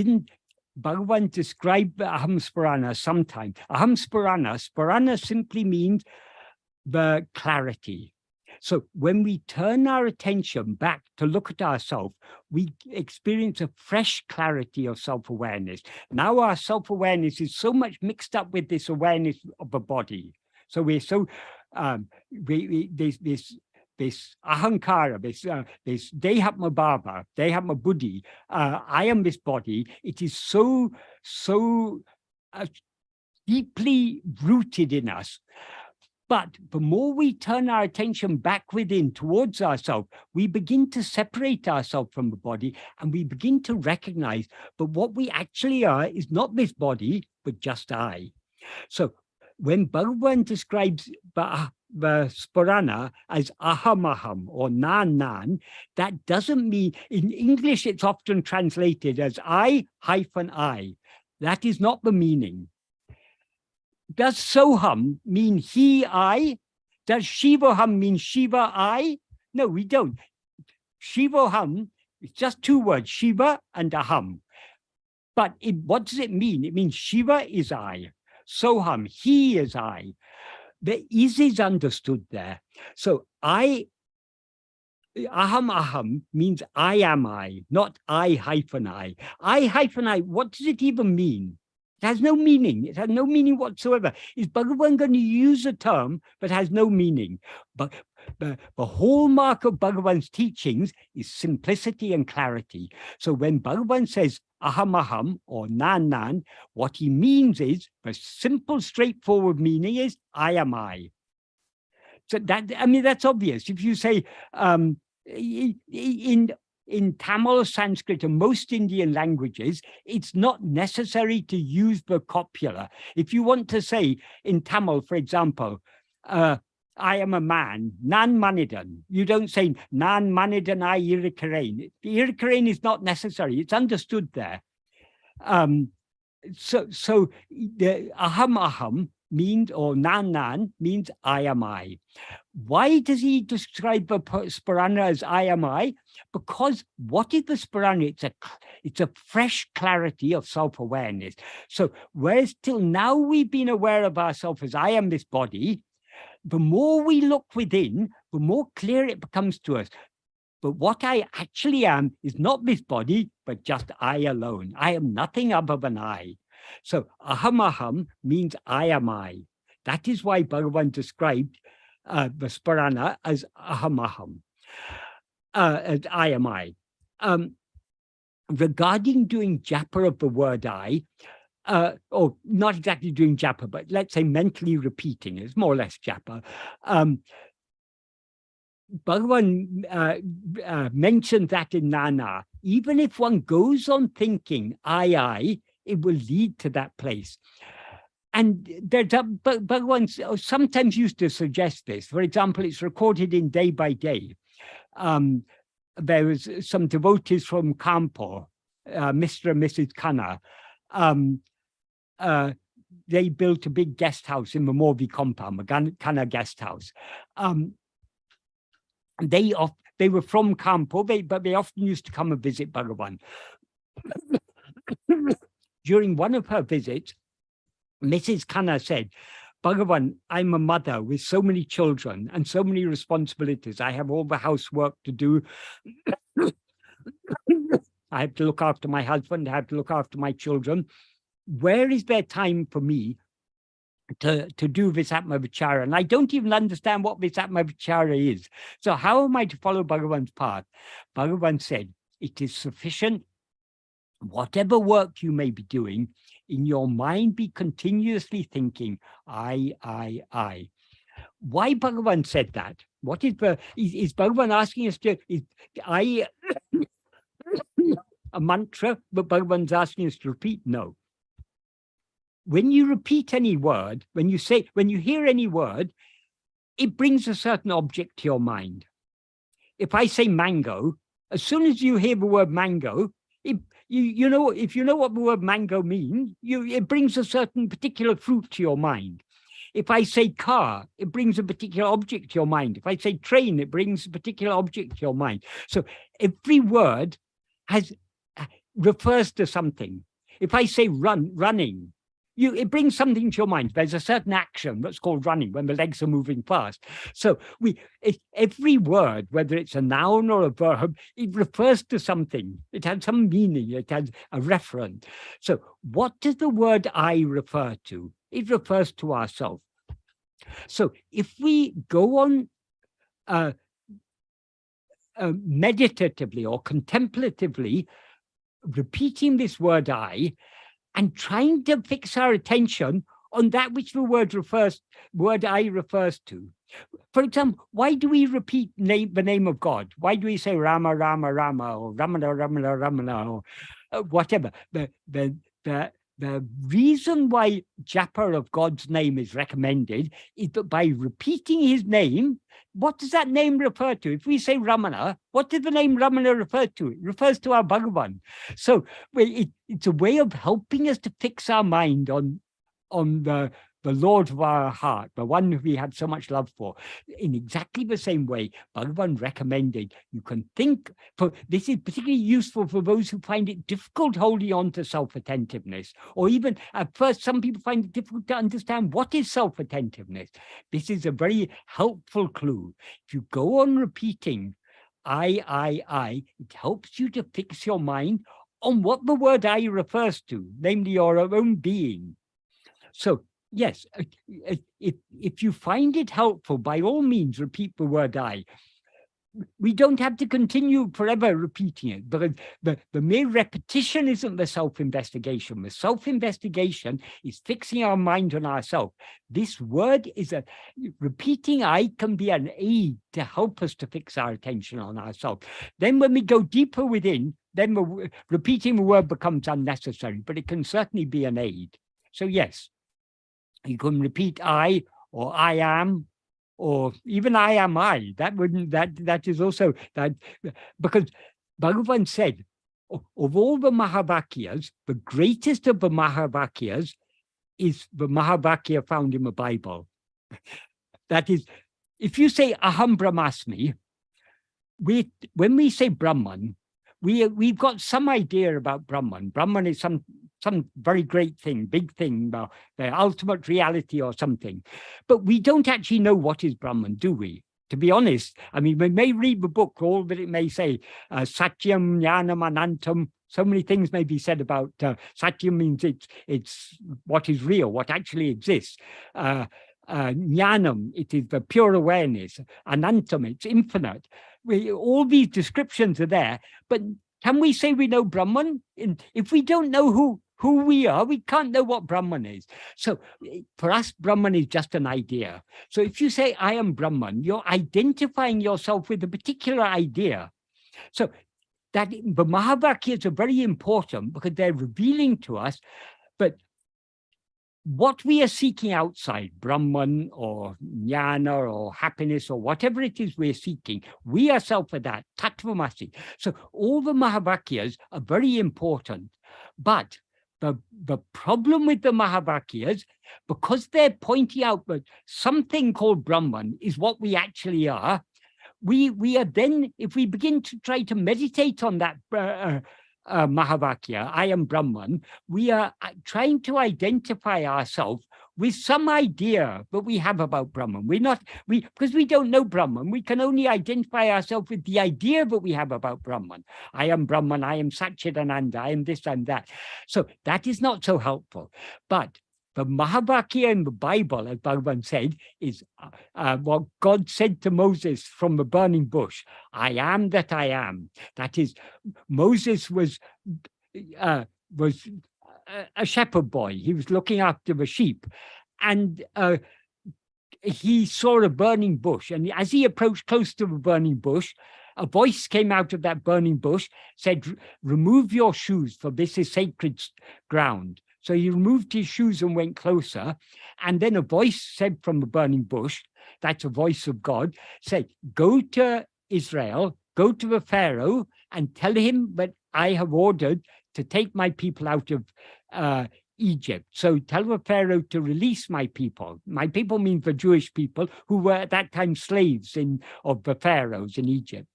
described Aham Spurana sometimes. Aham Spurana simply means the clarity. So when we turn our attention back to look at ourselves, we experience a fresh clarity of self-awareness. Now our self-awareness is so much mixed up with this awareness of the body. So we're so this ahankara, this dehatma bhava, dehatma buddhi, I am this body. It is so deeply rooted in us. But the more we turn our attention back within towards ourselves, we begin to separate ourselves from the body, and we begin to recognize that what we actually are is not this body, but just I. So when Bhagavan describes the Spurana as aham or nan, that doesn't mean, in English it's often translated as I. That is not the meaning. Does soham mean he, I? Does shivoham mean Shiva, I? No, we don't. Shivoham is just two words, Shiva and aham. But what does it mean? It means Shiva is I. Soham, he is I. The is understood there. So aham means I am I, not I. I, what does it even mean? It has no meaning. It has no meaning whatsoever. Is Bhagavan going to use a term that has no meaning? But the hallmark of Bhagavan's teachings is simplicity and clarity. So when Bhagavan says aham or nan, what he means is, the simple, straightforward meaning is I am I. So that, I mean, that's obvious. If you say in Tamil, Sanskrit, and most Indian languages, it's not necessary to use the copula. If you want to say in Tamil, for example, I am a man, nan manidan. You don't say nan manidan I irikarain. The irikarain is not necessary. It's understood there. So the aham means, or nan means I am I. Why does he describe the Spurana as I am I? Because what is the Spurana? It's a fresh clarity of self-awareness. So whereas till now we've been aware of ourselves as I am this body, the more we look within, the more clear it becomes to us. But what I actually am is not this body, but just I alone. I am nothing other than I. So aham means I am I. That is why Bhagavan described the Spurana as aham, as I am I. Regarding doing japa of the word I, or not exactly doing japa, but let's say mentally repeating, it's more or less japa. Bhagavan mentioned that in Nana. Even if one goes on thinking I, it will lead to that place. And Bhagavan sometimes used to suggest this. For example, it's recorded in Day by Day. There was some devotees from Kanpur, Mr. and Mrs. Khanna. They built a big guest house in the Morvi compound, the Khanna guest house. They were from Kanpur, but they often used to come and visit Bhagavan. During one of her visits, Mrs. Khanna said, Bhagavan, I'm a mother with so many children and so many responsibilities. I have all the housework to do. I have to look after my husband. I have to look after my children. Where is there time for me to do Visatma Vichara? And I don't even understand what Visatma Vichara is. So how am I to follow Bhagavan's path? Bhagavan said, it is sufficient. Whatever work you may be doing, in your mind be continuously thinking, I. Why Bhagavan said that? What is Bhagavan asking us to, is I a mantra, but Bhagavan's asking us to repeat? No. When you repeat any word, when you hear any word, it brings a certain object to your mind. If I say mango, as soon as you hear the word mango, you know, if you know what the word mango means, it brings a certain particular fruit to your mind. If I say car, it brings a particular object to your mind. If I say train, it brings a particular object to your mind. So every word refers to something. If I say running, it brings something to your mind. There's a certain action that's called running when the legs are moving fast. So every word, whether it's a noun or a verb, it refers to something. It has some meaning. It has a reference. So what does the word I refer to? It refers to ourselves. So if we go on meditatively or contemplatively repeating this word I, and trying to fix our attention on that which the word I refers to. For example, why do we repeat the name of God? Why do we say Rama, Rama, Rama, or Ramana, Ramana, Ramana, or whatever? The reason why japa of God's name is recommended is that by repeating his name, what does that name refer to? If we say Ramana, what does the name Ramana refer to? It refers to our Bhagavan. So it's a way of helping us to fix our mind on the Lord of our heart, the one who we have so much love for. In exactly the same way, Bhagavan recommended you can think, this is particularly useful for those who find it difficult holding on to self-attentiveness, or even at first, some people find it difficult to understand what is self-attentiveness. This is a very helpful clue. If you go on repeating I, it helps you to fix your mind on what the word I refers to, namely your own being. So, yes, if you find it helpful, by all means, repeat the word I. We don't have to continue forever repeating it, because the mere repetition isn't the self-investigation. The self-investigation is fixing our mind on ourselves. This word is repeating I can be an aid to help us to fix our attention on ourselves. Then when we go deeper within, then repeating the word becomes unnecessary, but it can certainly be an aid. So yes, you can repeat I, or I am, or even I am I. That is also that, because Bhagavan said, of all the Mahavakyas, the greatest of the Mahavakyas is the Mahavakya found in the Bible. That is, if you say Aham Brahmasmi, when we say Brahman, we've got some idea about Brahman. Brahman is some very great thing, big thing, the ultimate reality or something. But we don't actually know what is Brahman, do we? To be honest, I mean, we may read the book, all that it may say, Satyam, Jnanam, Anantam. So many things may be said about Satyam means it's what is real, what actually exists. Jnanam, it is the pure awareness. Anantam, it's infinite. All these descriptions are there, but can we say we know Brahman? If we don't know who we are, we can't know what Brahman is. So for us, Brahman is just an idea. So if you say, I am Brahman, you're identifying yourself with a particular idea. So that the Mahavakyas are very important because they're revealing to us, but what we are seeking outside, Brahman or jnana or happiness or whatever it is we're seeking, we ourselves are that, tattvamasi. So all the Mahavakyas are very important, but the problem with the Mahavakyas, because they're pointing out that something called Brahman is what we actually are, we are then, if we begin to try to meditate on that Mahavakya, I am Brahman, we are trying to identify ourselves with some idea that we have about Brahman. Because we don't know Brahman, we can only identify ourselves with the idea that we have about Brahman. I am Brahman, I am Satchidananda, I am this and that. So that is not so helpful. But the Mahavakya in the Bible, as Bhagavan said, is what God said to Moses from the burning bush. I am that I am. That is, Moses was a shepherd boy. He was looking after the sheep. And he saw a burning bush. And as he approached close to the burning bush, a voice came out of that burning bush, said, remove your shoes, for this is sacred ground. So he removed his shoes and went closer. And then a voice said from the burning bush, that's a voice of God, said, go to Israel, go to the Pharaoh and tell him that I have ordered to take my people out of Egypt. So tell the Pharaoh to release my people. My people means the Jewish people who were at that time slaves of the pharaohs in Egypt.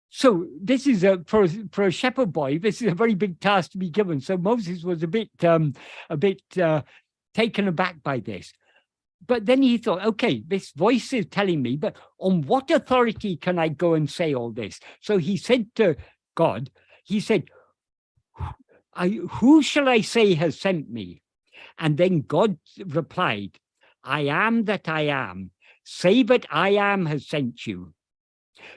So this is for a shepherd boy, this is a very big task to be given. So Moses was a bit taken aback by this. But then he thought, okay, this voice is telling me, but on what authority can I go and say all this? So he said to God, he said, who shall I say has sent me? And then God replied, I am that I am. Say that I am has sent you.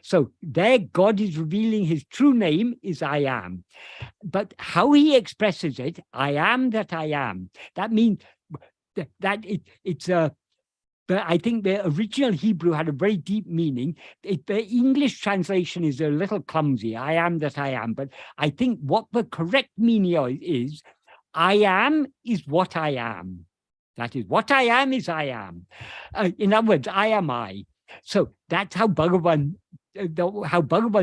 So there God is revealing his true name is I am. But how he expresses it, I am that I am. That means that it's a, but I think the original Hebrew had a very deep meaning. The English translation is a little clumsy. I am that I am. But I think what the correct meaning is, I am is what I am. That is, what I am is I am. In other words, I am I. So that's how Bhagavan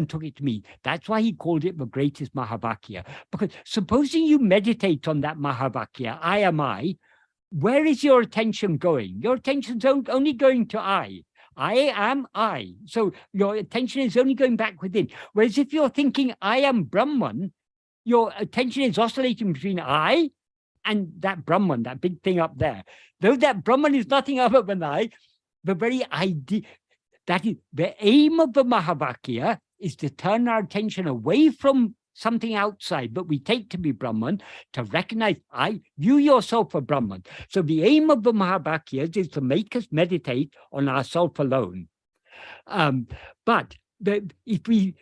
took it to me. That's why he called it the greatest Mahavakya. Because supposing you meditate on that Mahavakya, I am I, where is your attention going? Your attention's only going to I. I am I. So your attention is only going back within. Whereas if you're thinking I am Brahman, your attention is oscillating between I and that Brahman, that big thing up there. Though that Brahman is nothing other than I, the very idea, that is the aim of the Mahavakya is to turn our attention away from something outside, but we take to be Brahman, to recognize I, you yourself are Brahman. So the aim of the Mahavakya is to make us meditate on ourself alone. But if we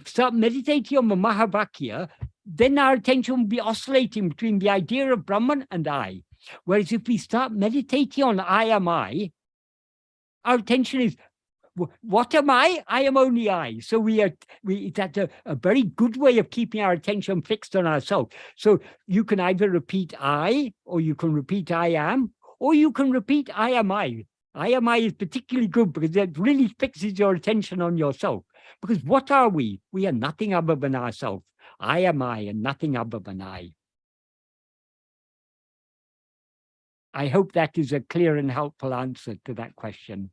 start meditating on the Mahavakya, then our attention will be oscillating between the idea of Brahman and I. Whereas if we start meditating on I am I, our attention is, what am I? I am only I. So that's a very good way of keeping our attention fixed on ourselves. So you can either repeat I, or you can repeat I am, or you can repeat I am I. I am I is particularly good because it really fixes your attention on yourself. Because what are we? We are nothing other than ourselves. I am I and nothing other than I. I hope that is a clear and helpful answer to that question.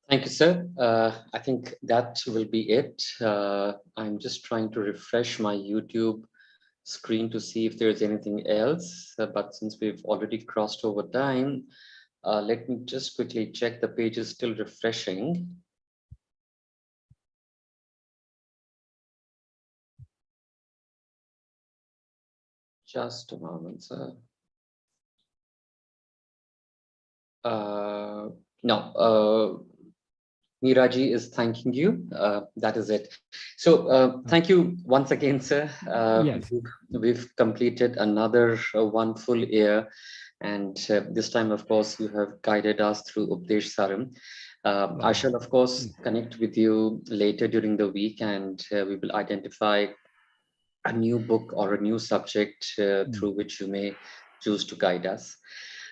Thank you, sir. I think that will be it. I'm just trying to refresh my YouTube screen to see if there's anything else. But since we've already crossed over time, let me just quickly check. The page is still refreshing. Just a moment, sir. No. Miraji is thanking you. That is it. So thank you once again, sir. Yes. We've completed another 1 full year. And this time, of course, you have guided us through Upadesa Saram. I shall, of course, connect with you later during the week, and we will identify a new book or a new subject through which you may choose to guide us.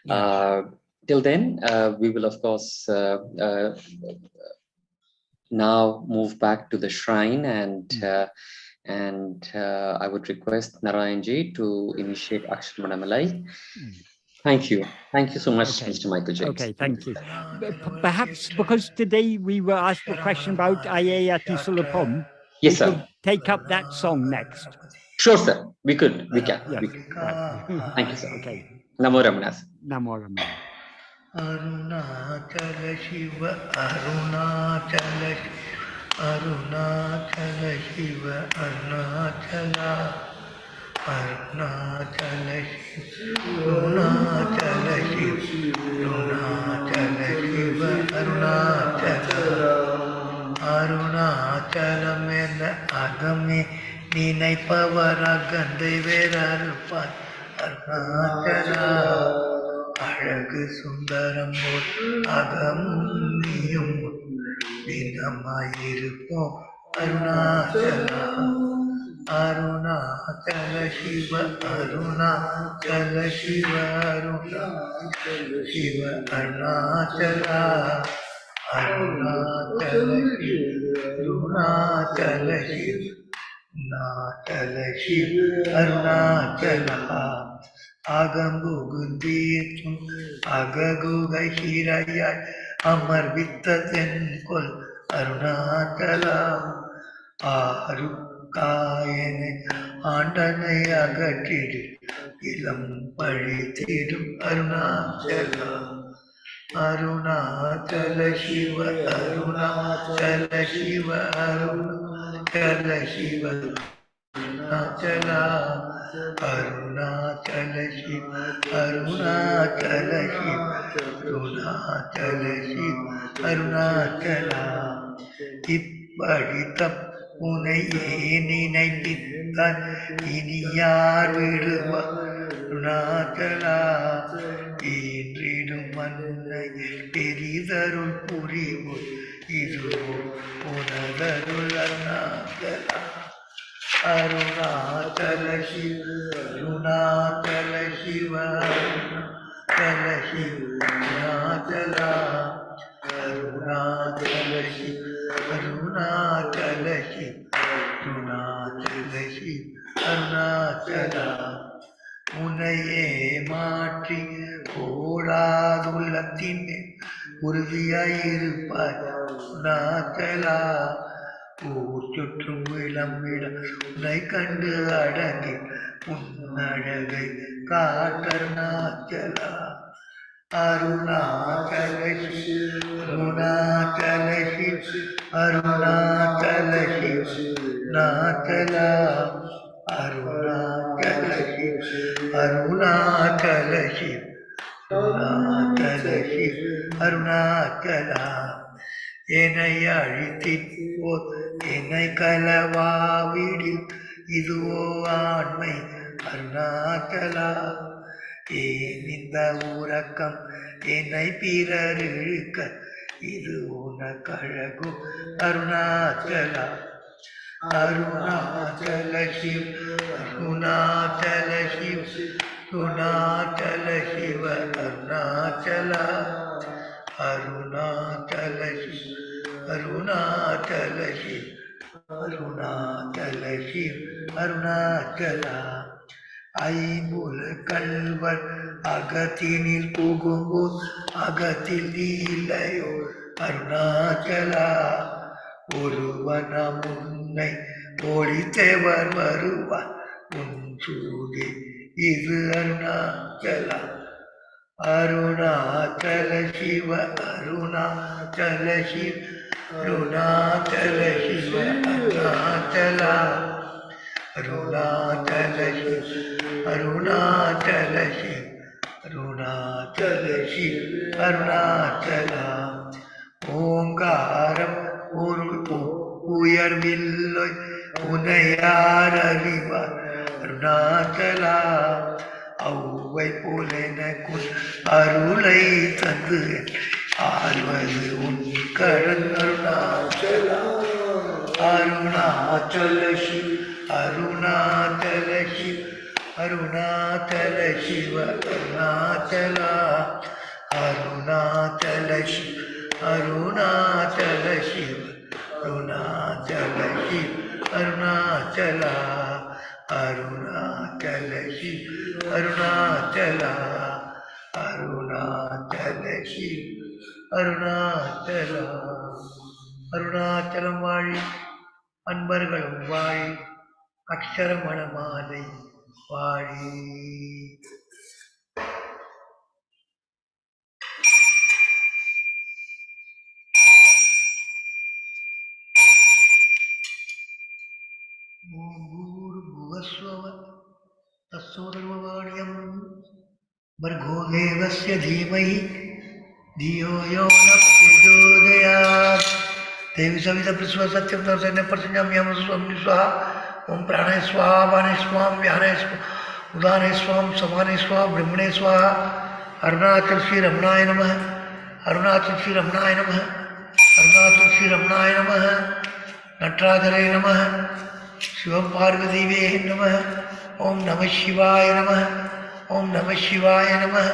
Yes. Till then, we will, of course, now move back to the shrine, and I would request Narayanji to initiate Akshamanamalai. Thank you. Thank you so much, Okay. Mr. Michael James. Okay, thank you. Perhaps because today we were asked a question about Ayayati Sulapom, yes, sir. Could take up that song next. Sure, sir. We can. Yes. Right. Thank you, sir. Okay. Namo Ramanas. Namo Ramanas. Arunachala Shiva, Arunachala Shiva, Arunachala Shiva, Arunachala, Arunachala Shiva, Arunachala Shiva, Arunachala Shiva, Arunachala, Arunachala mena agame ninaippavara gandai verarupar, Arunachala. அழகு சுந்தரம் அகமும் நீயும் தினமாயிருப்போம் அருணாச்சலா அருணாச்சல சிவ அருணாச்சல சிவ அருணாச்சல சிவ அருணாச்சலா அருணாச்சல சிவ அருணாச்சல சிவ Natala Shiva Arunachala Agambugunditun Agaguga Hiraya Amar Vittatenkol Arunachala Arukayane Andane Agatidu Ilam Paritidum Arunachala Arunachala Shiva Arunachala Shiva Arunachala Shiva Arunachala Arunachala Shiva Arunachala Shiva Arunachala Shiva Arunachala இப்படித்தம் உனையே நினைத்தான் இனி யார் விடுவார் அருணாச்சலா ஈன்றிடும் மன்னை பெரிதருள் புரிவு இதுவோ உனதருள் அருணாச்சலா அருணாச்சல சிவ அருணாச்சல சிவ அருணாச்சல சிவ அருணாச்சலா அருணாச்சல சிவ அருணாச்சல சிவ அருணாச்சல சிவ அருணாச்சலா உன்னையே மாற்றி ஓடாதுள்ளத்தின் உறுதியாயிருப்பாய் அருணாச்சலா ஊர் சுற்றும் விளம்பிட உன்னை கண்டு அடங்கி உன்னழகை காட்டருணாச்சலா அருணாச்சல சிவ அருணாச்சல சிவ அருணாச்சல சிவ நாச்சலா அருணாச்சல சிவ அருணாச்சல சிவ அருணாச்சல சிவ அருணாச்சலா என்னை அழித்திப்போர் என்னை கலவாவிடில் இதுவோ ஆண்மை அருணாச்சலா ஏன் இந்த உறக்கம் என்னை பிறர் இழுக்க இது உனக்கழகு அருணாச்சலா அருணாச்சல சிவ அருணாச்சல சிவ அருணாச்சல சிவ அருணாச்சலா அருணாச்சல சிவ அருணாச்சல சிவ அருணாச்சல சிவ அருணாச்சலா ஐம்புல கல்வர் அகத்தினில் புகும்போது அகத்தில் இல்லையோ அருணாச்சலா ஒருவன முன்னை ஒளித்தேவர் வருவார் உன் சூடி இது அருணாச்சலா அருணாச்சல சிவ அருணாச்சல சிவ அருணாச்சல சிவ அருணாச்சலா அருணாச்சல சிவ அருணாச்சல சிவ அருணாச்சல சிவ அருணாச்சலா ஓங்காரம் பொருள் உயர்வில்லை உனையார் அறிவார் அருணாச்சலா அவ்வை போல எனக்குள் அருளை தந்து ஆழ்வது உன் கடன் அருணாச்சலா அருணாச்சல சிவ அருணாச்சல சிவ அருணாச்சல சிவ அருணாச்சலா அருணாச்சல சிவ அருணாச்சல சிவ அருணாச்சல சிவ அருணாச்சலா அருணாச்சல சிவ அருணாச்சலா அருணாச்சல சிவ அருணாச்சலா அருணாச்சலம் வாழி அன்பர்களும் வாழி அக்ஷரமணமாலை வாழி भूर्भुवस्वः तत्सवितुर्वरेण्यं भर्गो देवस्य धीमहि धियो यो नः प्रचोदयात् देवी सविता प्रसवा सत्यं दर्शने प्रसन्नाम्यहं स्वं स्वाहा ओम प्राणे स्वाहा वाणे स्वाहा व्याने स्वाहा उदाने स्वाहा समाने स्वाहा ब्रह्मणे स्वाहा अरुणाचल श्री रमणाय नमः अरुणाचल श्री रमणाय नमः अरुणाचल श्री रमणाय नमः नटराजरे नमः शिवं पार्वतीवे नमः ओम नमः शिवाय नमः ओम नमः शिवाय नमः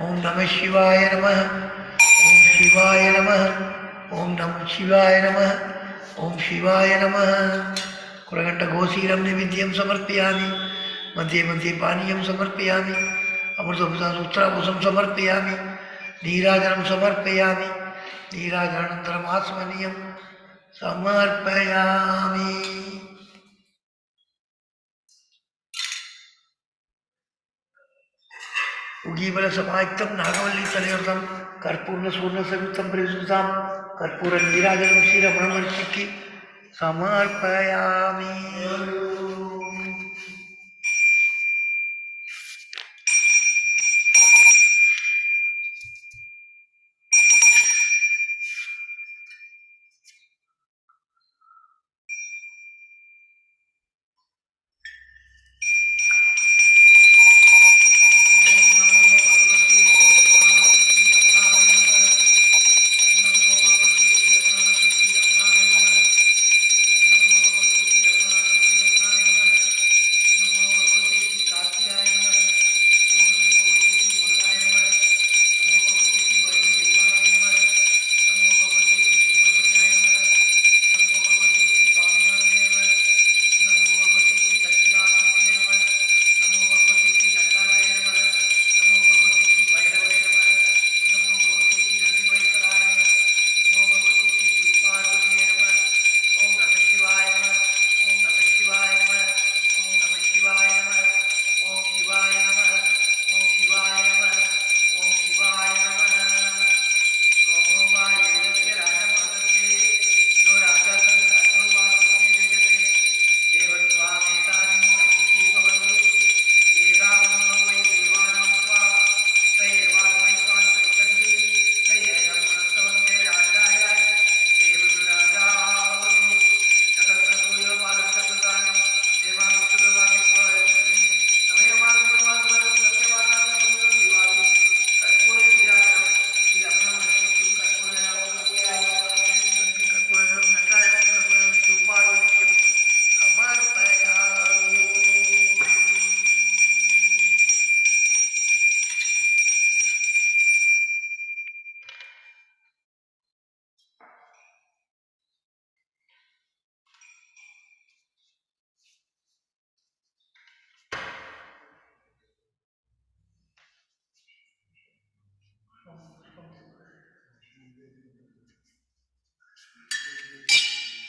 ओम नमः शिवाय नमः ओम शिवाय नमः ओम नमः शिवाय नमः ओम शिवाय नमः पुरघण्टघोषीरं नैवेद्यं समर्पयामि मध्ये मध्ये पानीयं समर्पयामि अमृतभूतासूत्राभूषं समर्पयामि नीराजनं समर्पयामि नीराजनानन्तरम् आस्मनीयं समर्पयामि उगीबलसमायुक्तं नागवल्लीतलयोर्धं कर्पूर्णसूर्णसंयुक्तं परिशुद्धं कर्पूरनीराजनं श्रीरमणमूर्तिకి समर्पयामि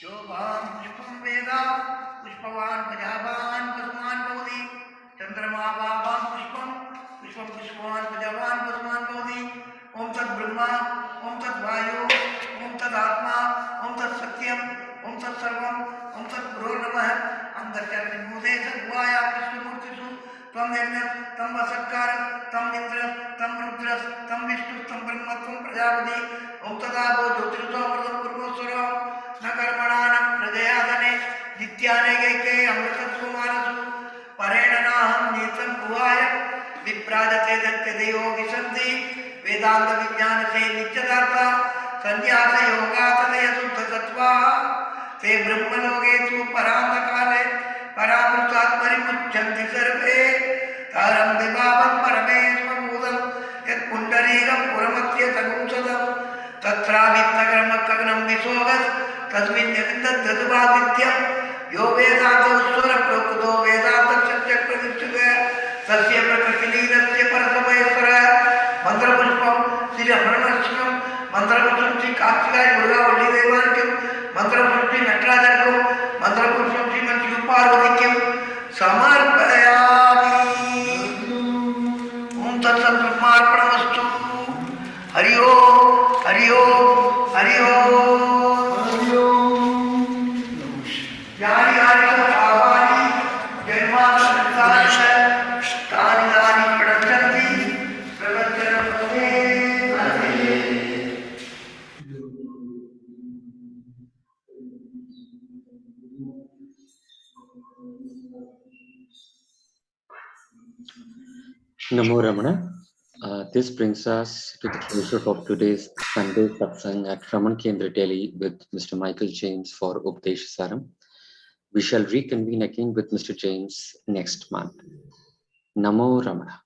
यो वां पुष्पं वेद पुष्पवान् प्रजावान् पशुमान् भवति चन्द्रमा वां पुष्पं पुष्पवान् प्रजावान् पशुमान् भवति ॐ तद्ब्रह्मा ॐ तद्वायु ॐ तदात्मा ॐ तत्सत्यं ॐ तत्सर्वं ॐ तत्पुरोर्नमः अन्तर्चर्विभूते सद्वाया विष्णुमूर्तिषु त्वं यज्ञः तं वसत्कारः तं इन्द्रः तं रुद्रः तं विष्णुः तं ब्रह्म त्वं प्रजापति ॐ तदा वो ज्योतिर्सोमृतं पूर्वस्वरः न कर्मणा न प्रजयादने नित्यानेकैके अमृतत्वमानसु परेण नाहं नीतं भुवाय विप्राजते दत्यदेयो विशन्ति वेदांत विज्ञान से नित्यदार्थ संन्यास योगा तदय शुद्ध तत्वा ते ब्रह्मलोके तु परांधकाले परामृतात् परिमुच्यन्ति सर्वे तारं दिवावं परमेश्वरभूतं यत् पुण्डरीकं पुरमत्य तगुंसदं तत्रावित्तकर्मकग्नं विशोगस् तस्मिन् यदिन्दद्दुभावित्यं यो वेदान्तस्वरप्रकृतो वेदान्तसत्यप्रतिष्ठितः तस्य प्रकृतिलीनस्य परसमयस्वरः मन्त्रपुष्पं श्रीरमणनरसिंहं मन्त्रपुष्पं श्री कार्तिकाय मुरुगावल्ली देवानिकं मन्त्रपुष्पं श्री नटराजर्गं मन्त्रपुष्पं श्रीमद्युपार्वतीक्यं समर्पयामि ॐ तत्सत् ब्रह्मार्पणमस्तु हरि ओम् हरि ओम् हरि ओम् यानि यानि पापानि जन्मान्तराणि तानि तानि प्रणश्यन्ति प्रपञ्चनमस्ते Namo Ramana. This brings us to the closure of today's Sunday Satsang at Raman Kendra, Delhi with Mr. Michael James for Upadesa Saram. We shall reconvene again with Mr. James next month. Namo Ramana.